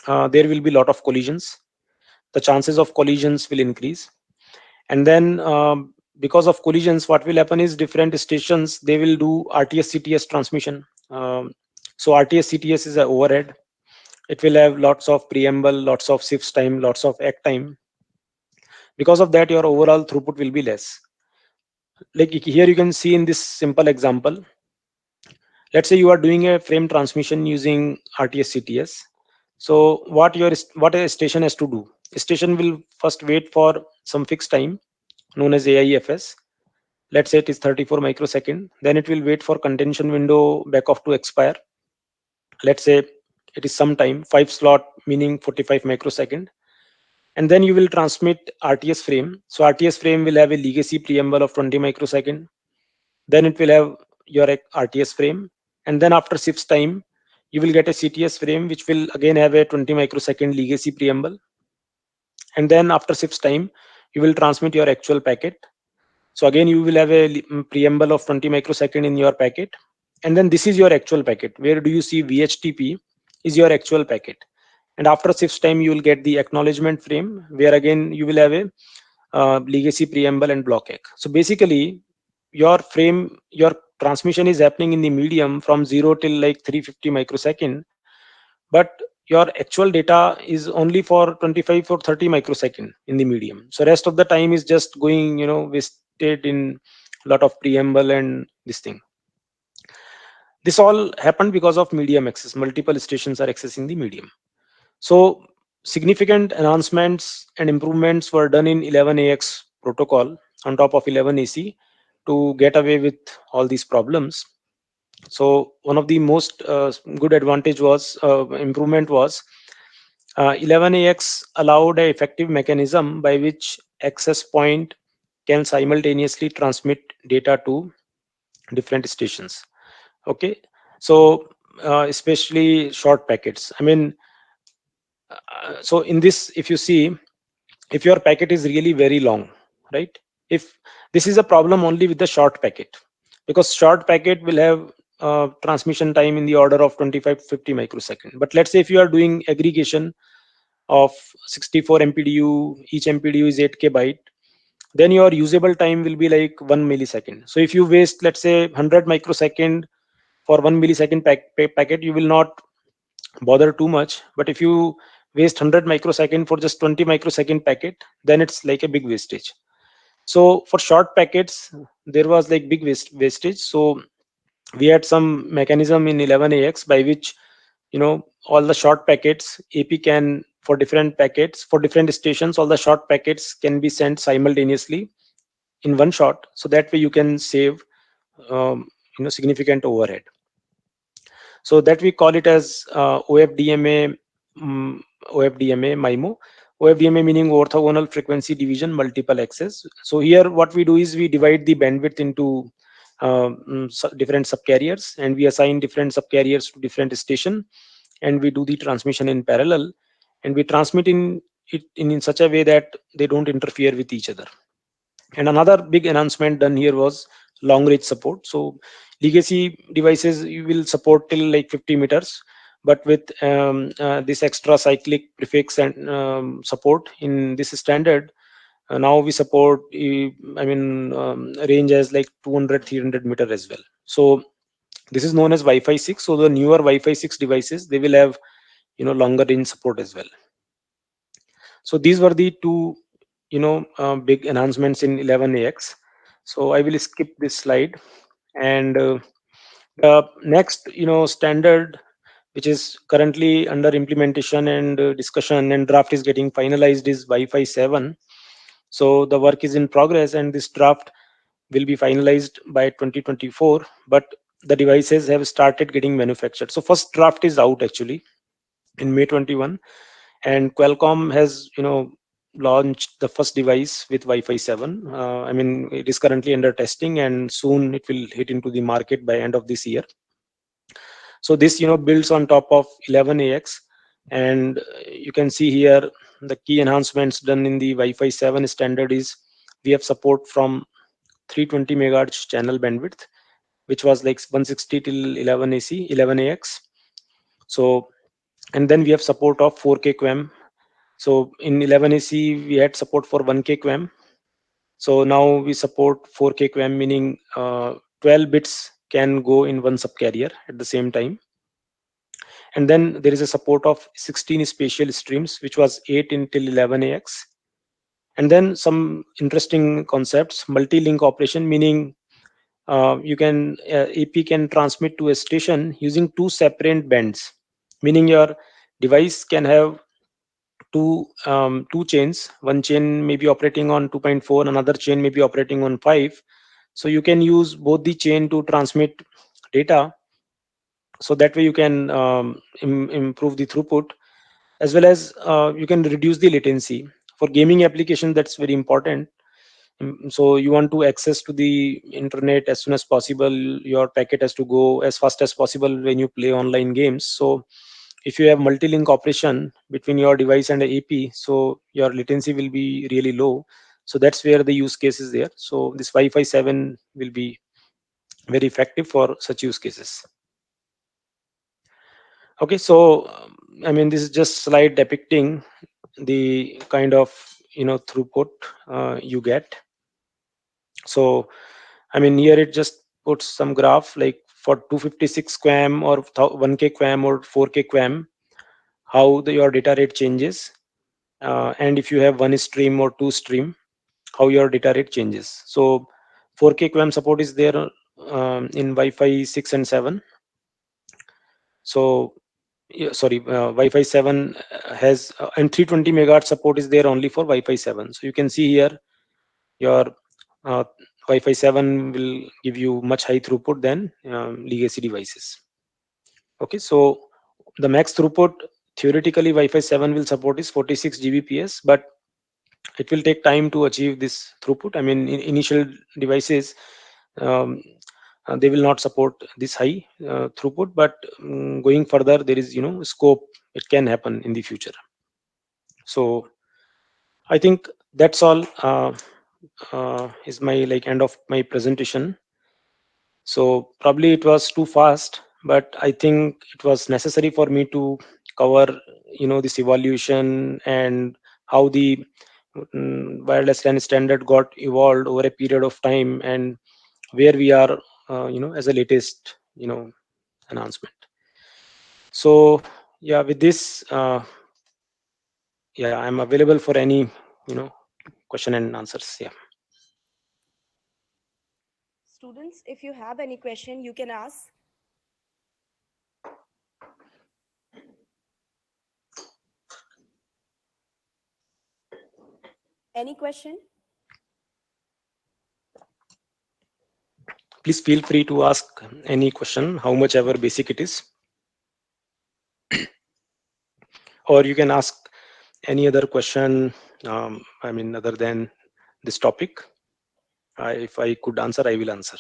There will be lot of collisions. The chances of collisions will increase, and then because of collisions, what will happen is different stations, they will do RTS CTS transmission. So RTS CTS is a overhead. It will have lots of preamble, lots of shifts time, lots of act time. Because of that, your overall throughput will be less. Like here you can see in this simple example, let's say you are doing a frame transmission using RTS CTS. So what a station has to do, a station will first wait for some fixed time known as AIFS. Let's say it is 34 microsecond. Then it will wait for contention window back off to expire. Let's say it is some time, 5 slot, meaning 45 microsecond. And then you will transmit RTS frame. So RTS frame will have a legacy preamble of 20 microsecond. Then it will have your RTS frame. And then after shifts time, you will get a CTS frame, which will again have a 20 microsecond legacy preamble. And then after shifts time, you will transmit your actual packet. So again, you will have a preamble of 20 microsecond in your packet. And then this is your actual packet. Where do you see VHTP is your actual packet. And after shifts time, you will get the acknowledgement frame, where again you will have a legacy preamble and block egg. So basically, your transmission is happening in the medium from 0 till like 350 microsecond, but your actual data is only for 25 or 30 microsecond in the medium. So rest of the time is just going, wasted in a lot of preamble and this thing. This all happened because of medium access. Multiple stations are accessing the medium. So significant enhancements and improvements were done in 11AX protocol on top of 11AC to get away with all these problems. So one of the most good advantage was improvement was 11AX allowed a effective mechanism by which access point can simultaneously transmit data to different stations. Okay, so especially short packets. I mean, so in this, if you see, if your packet is really very long, right? If this is a problem only with the short packet, because short packet will have transmission time in the order of 25 to 50 microsecond. But let's say if you are doing aggregation of 64 mpdu, each mpdu is 8k byte, then your usable time will be like 1 millisecond. So if you waste, let's say, 100 microsecond for 1 millisecond packet, you will not bother too much. But if you waste 100 microsecond for just 20 microsecond packet, then it's like a big wastage. So for short packets, there was like big wastage. So we had some mechanism in 11ax by which all the short packets ap can, for different packets for different stations, all the short packets can be sent simultaneously in one shot, so that way you can save significant overhead. So that we call it as OFDMA, mm, OFDMA MIMO. OFDMA meaning orthogonal frequency division multiple access. So here what we do is we divide the bandwidth into different subcarriers, and we assign different subcarriers to different station, and we do the transmission in parallel, and we transmit in such a way that they don't interfere with each other. And another big enhancement done here was long range support. So legacy devices you will support till like 50 meters, but with this extra cyclic prefix and support in this standard, now we support range as like 200 300 meter as well. So this is known as Wi-Fi 6. So the newer Wi-Fi 6 devices, they will have longer range support as well. So these were the two big enhancements in 11ax. So I will skip this slide, and the next standard which is currently under implementation and discussion and draft is getting finalized is Wi-Fi 7. So the work is in progress, and this draft will be finalized by 2024, but the devices have started getting manufactured. So first draft is out actually in May 21, and Qualcomm has launched the first device with Wi-Fi 7. It is currently under testing, and soon it will hit into the market by end of this year. So this builds on top of 11ax, and you can see here the key enhancements done in the Wi-Fi 7 standard is we have support from 320 megahertz channel bandwidth, which was like 160 till 11ax. So, and then we have support of 4K QAM. So in 11AC we had support for 1K QAM. So now we support 4K QAM, meaning 12 bits can go in one subcarrier at the same time. And then there is a support of 16 spatial streams, which was 8 until 11ax. And then some interesting concepts: multi-link operation, meaning AP can transmit to a station using two separate bands, meaning your device can have two chains. One chain may be operating on 2.4, another chain may be operating on 5. So you can use both the chain to transmit data, so that way you can improve the throughput, as well as you can reduce the latency. For gaming application, that's very important. So you want to access to the internet as soon as possible, your packet has to go as fast as possible when you play online games. So if you have multi-link operation between your device and the AP, so your latency will be really low. So that's where the use case is there. So this Wi-Fi 7 will be very effective for such use cases. Okay, so this is just slide depicting the kind of throughput you get. So here it just puts some graph like for 256 QAM or 1K QAM or 4K QAM, how your data rate changes, and if you have one stream or two stream, how your data rate changes. So 4K QAM support is there in Wi-Fi 6 and 7. So Wi-Fi 7 has and 320 megahertz support is there only for Wi-Fi 7. So you can see here your uh, Wi-Fi 7 will give you much high throughput than legacy devices. Okay, so the max throughput theoretically Wi-Fi 7 will support is 46 Gbps, but it will take time to achieve this throughput. In initial devices, um, they will not support this high throughput, but going further, there is scope. It can happen in the future. So I think that's all. Is my like end of my presentation. So probably it was too fast, but I think it was necessary for me to cover this evolution and how the wireless LAN standard got evolved over a period of time, and where we are as a latest announcement. So yeah, with this yeah, I'm available for any question and answers. Yeah. Students, if you have any question, you can ask. Any question? Please feel free to ask any question, how much ever basic it is. Or you can ask any other question, other than this topic. If I could answer, I will answer.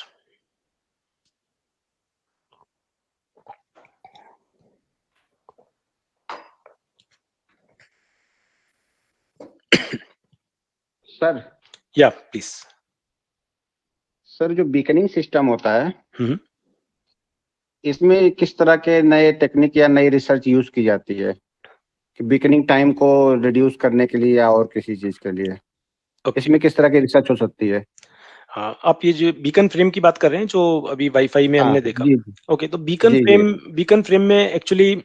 Sir Yeah, please. Sir जो beckoning system होता है हम्म। इसमें किस तरह के नए technique या नई रिसर्च यूज की जाती है कि बीकनिंग टाइम को रिड्यूस करने के लिए या और किसी चीज के लिए Okay. इसमें किस तरह की रिसर्च हो सकती है? आप ये जो बीकन फ्रेम की बात कर रहे हैं जो अभी वाईफाई में हाँ, हमने देखा। जी ओके, तो बीकन जी फ्रेम में एक्चुअली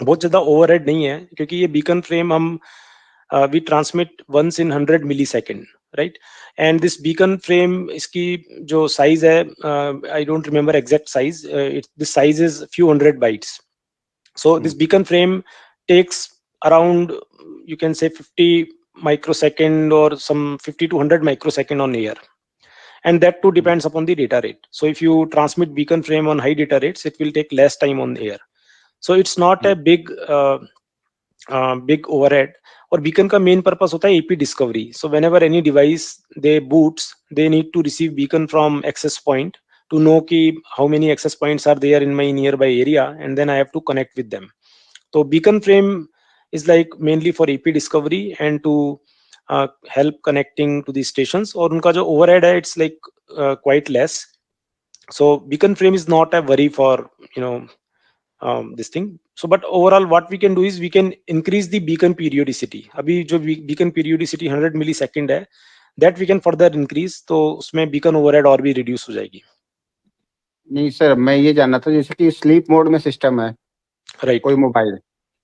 बहुत ज्यादा ओवरहेड नहीं है, क्योंकि ये बीकन फ्रेम हम we transmit once in 100 millisecond, right? And this beacon frame, इसकी जो साइज है, I don't remember exact size, this size is few hundred bytes. So this beacon frame takes around, you can say 50 microsecond or some 50 to 100 microsecond on air, and that too depends upon the data rate. So if you transmit beacon frame on high data rates, it will take less time on air. So it's not a big overhead. और beacon का main purpose होता है AP discovery. So whenever any device they boots, they need to receive beacon from access point to know कि how many access points are there in my nearby area, and then I have to connect with them. So beacon frame is like mainly for AP discovery and to help connecting to the stations. और उनका जो overhead है, it's like quite less. So beacon frame is not a worry for this thing. So but overall what we can do is we can increase the beacon periodicity. अभी जो beacon periodicity 100 millisecond है, that we can further increase, तो उसमें beacon overhead और भी reduce हो जाएगी. नहीं सर, मैं ये जानना था जैसे कि स्लीप मोड में सिस्टम है Right. कोई मोबाइल,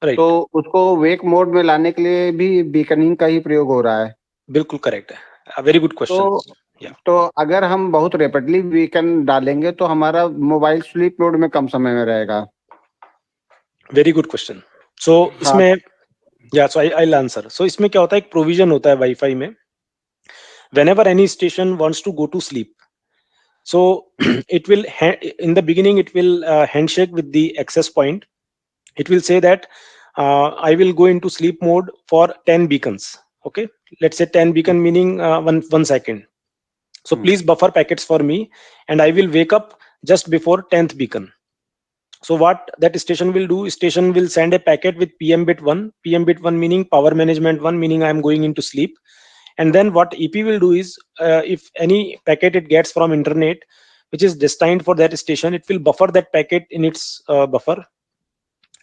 Right. तो उसको वेक मोड में लाने के लिए भी बीकनिंग का ही प्रयोग हो रहा है? बिल्कुल करेक्ट है, वेरी गुड क्वेश्चन. तो अगर हम बहुत रैपिडली बीकन डालेंगे तो हमारा मोबाइल स्लीप मोड में कम समय में रहेगा. Very good question. सो इसमें सो आई आंसर. सो इसमें क्या होता है, एक प्रोविजन होता है वाईफाई में, whenever any station wants to go to sleep, so it will in the beginning it will handshake with the access point. It will say that I will go into sleep mode for 10 beacons. Okay, let's say 10 beacon meaning 1 second. So please buffer packets for me, and I will wake up just before 10th beacon. So what that station will do, station will send a packet with PM bit 1. PM bit 1 meaning power management 1, meaning I am going into sleep. And then what EP will do is, if any packet it gets from internet which is destined for that station, it will buffer that packet in its buffer,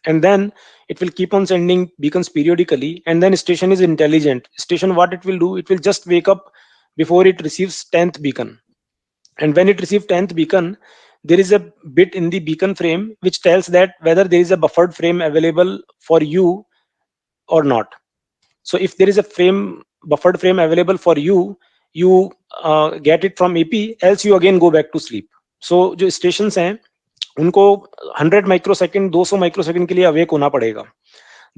and then it will keep on sending beacons periodically. And then station is intelligent. Station, what it will do, it will just wake up before it receives 10th beacon. And when it receives 10th beacon, there is a bit in the beacon frame which tells that whether there is a buffered frame available for you or not. So if there is a buffered frame available for you, you get it from AP, else you again go back to sleep. So जो stations हैं उनको 100 microsecond 200 microsecond के लिए awake होना पड़ेगा.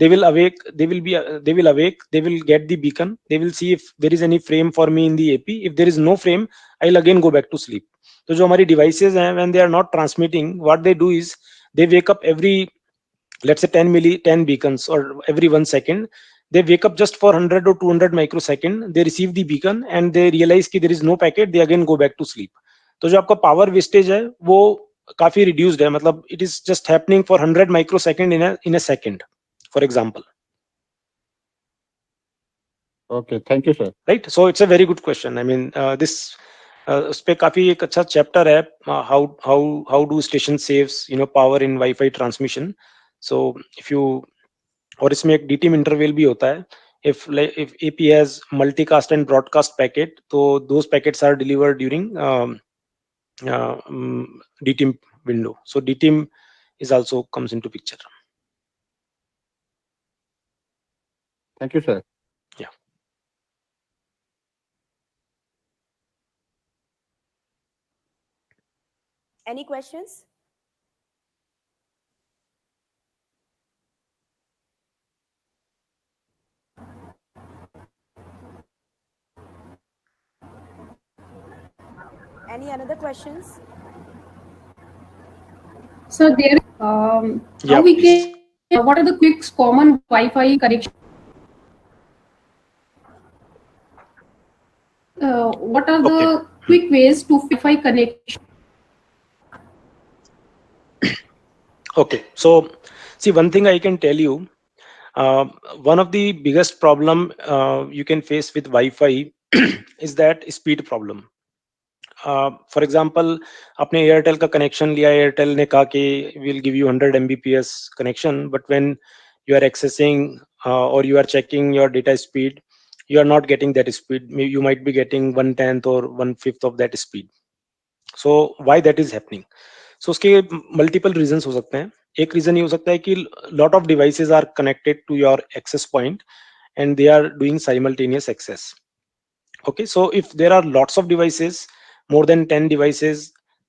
They will awake, they will get the beacon, they will see if there is any frame for me in the AP. If there is no frame, I'll again go back to sleep. तो जो हमारी devices हैं, when they are not transmitting, what they do is they wake up every, let's say 10 beacons, or every 1 second. They wake up just for 100 or 200 microsecond, they receive the beacon and they realize कि there is no packet, they again go back to sleep. तो जो आपका power wastage है वो काफी reduced है, मतलब it is just happening for 100 microsecond in a second, for example. Okay, thank you sir. Right, so it's a very good question. I mean, this उस पे काफी एक अच्छा चैप्टर है, how do station saves power in Wi-Fi transmission. So if you, और इसमें एक DTIM interval भी होता है. If AP has multicast and broadcast packet, तो those packets are delivered during DTIM window. So DTIM is also comes into picture. Thank you sir. Yeah. Any questions? Any another questions? So there, Yeah, how we please. can, what are the quick common Wi-Fi connection? What are Okay. the quick ways to Wi-Fi connection? Okay. So, see, one thing I can tell you, uh, one of the biggest problem you can face with Wi-Fi is that speed problem. For example आपने Airtel का connection लिया, Airtel ने कहा कि will give you 100 mbps connection, but when you are accessing or you are checking your data speed, you are not getting that speed. You might be getting 1/10 or 1/5 of that speed. So why that is happening? So उसके multiple reasons हो सकते हैं. एक reason ये हो सकता है कि lot of devices are connected to your access point and they are doing simultaneous access. Okay, so if there are lots of devices, more than 10 devices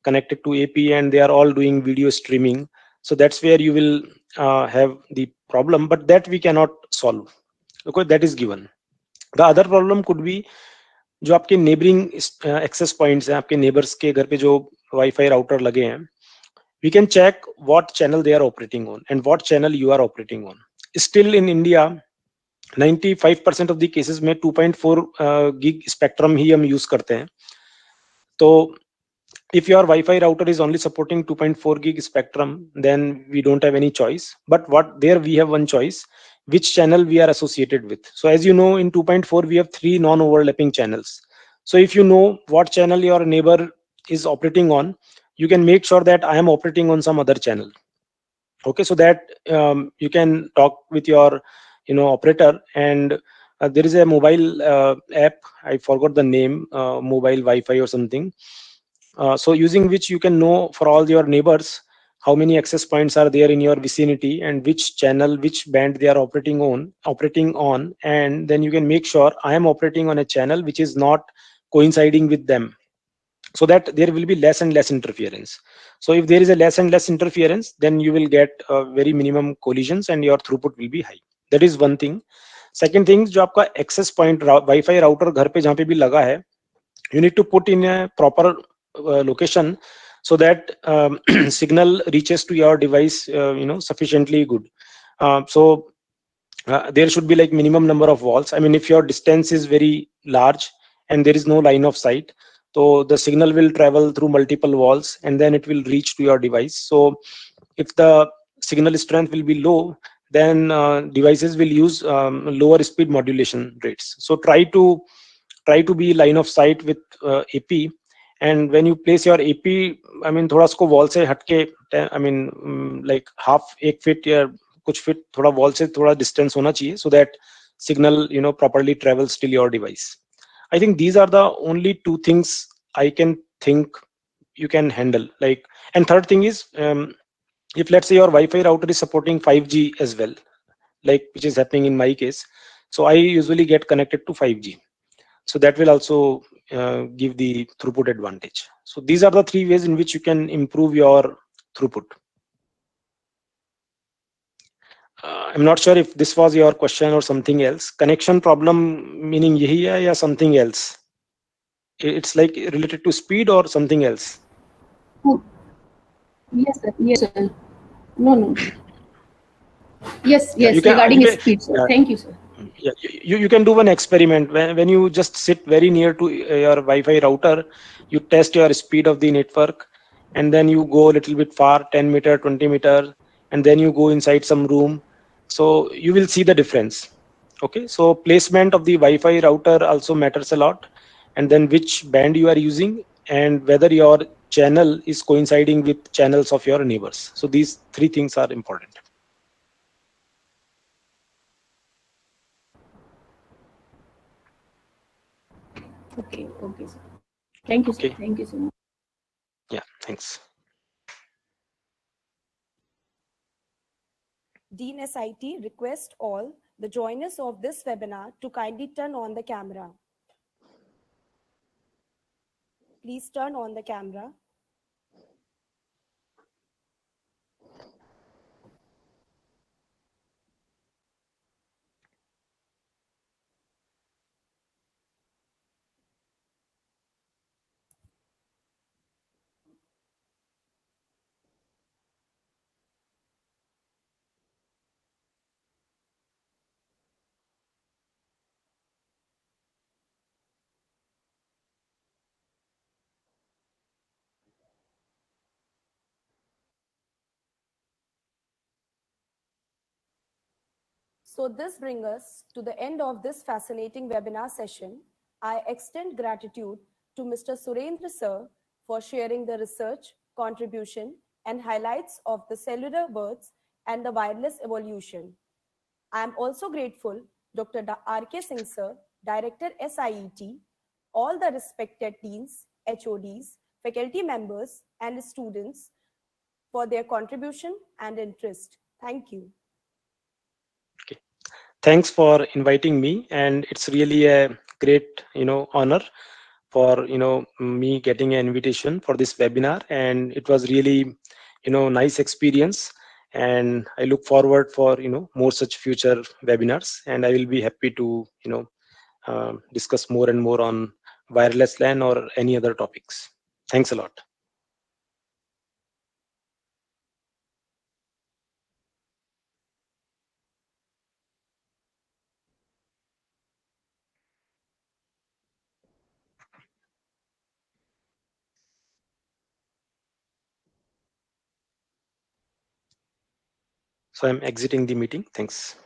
connected to AP, and they are all doing video streaming, so that's where you will have the problem, but that we cannot solve. Okay, that is given. The other problem could be जो आपके neighbouring access points हैं, आपके neighbours के घर पे जो wifi router लगे हैं, we can check what channel they are operating on and what channel you are operating on. Still in India 95% of the cases में 2.4 गिग स्पेक्ट्रम ही हम यूज करते हैं. तो if your Wi-Fi router is only supporting 2.4 gig spectrum, then we don't have any choice. But what there we have one choice, which channel we are associated with. So as you know, in 2.4 we have 3 non-overlapping channels. So if you know what channel your neighbor is operating on, you can make sure that I am operating on some other channel. Okay, so that you can talk with your operator, and there is a mobile app, I forgot the name, mobile Wi-Fi or something, so using which you can know for all your neighbors how many access points are there in your vicinity and which channel, which band they are operating on, and then you can make sure I am operating on a channel which is not coinciding with them, so that there will be less and less interference. So if there is a less and less interference, then you will get very minimum collisions and your throughput will be high. That is one thing. Second thing, जो आपका access point wifi router घर पे जहाँ पे भी लगा है, you need to put in a proper location so that signal reaches to your device sufficiently good. So there should be like minimum number of walls. I mean, if your distance is very large and there is no line of sight, so the signal will travel through multiple walls and then it will reach to your device. So if the signal strength will be low, then devices will use lower speed modulation rates. So try to be line of sight with AP. And when you place your AP, I mean थोड़ा उसको wall से हटके, I mean like half 1 feet या कुछ feet थोड़ा wall से थोड़ा distance होना चाहिए, so that signal properly travels till your device. I think these are the only two things I can think you can handle. Like, and third thing is, if let's say your Wi-Fi router is supporting 5G as well, like which is happening in my case, so I usually get connected to 5G. So that will also give the throughput advantage. So these are the three ways in which you can improve your throughput. I'm not sure if this was your question or something else. Connection problem meaning yahi hai ya something else? It's like related to speed or something else? Oh, yes, sir. Yes, sir. No. Yes, Yeah, you yes. can. Regarding speed, sir. Thank you, sir. Yeah, you can do one experiment. When you just sit very near to your Wi-Fi router, you test your speed of the network, and then you go a little bit far, 10 meter, 20 meter, and then you go inside some room. So you will see the difference. Okay, so placement of the Wi-Fi router also matters a lot, and then which band you are using, and whether your channel is coinciding with channels of your neighbors. So these three things are important. Okay, sir. Thank you, sir. Okay. Thank you so much. Yeah, thanks. Dean SIT request all the joiners of this webinar to kindly turn on the camera. Please turn on the camera. So this brings us to the end of this fascinating webinar session. I extend gratitude to Mr. Surendra Sir for sharing the research, contribution, and highlights of the cellular births and the wireless evolution. I am also grateful Dr. R.K. Singh Sir, Director SIET, all the respected deans, HODs, faculty members, and students for their contribution and interest. Thank you. Thanks for inviting me, and it's really a great honor for me getting an invitation for this webinar, and it was really nice experience, and I look forward for more such future webinars, and I will be happy to discuss more and more on wireless LAN or any other topics. Thanks a lot. So I'm exiting the meeting. Thanks.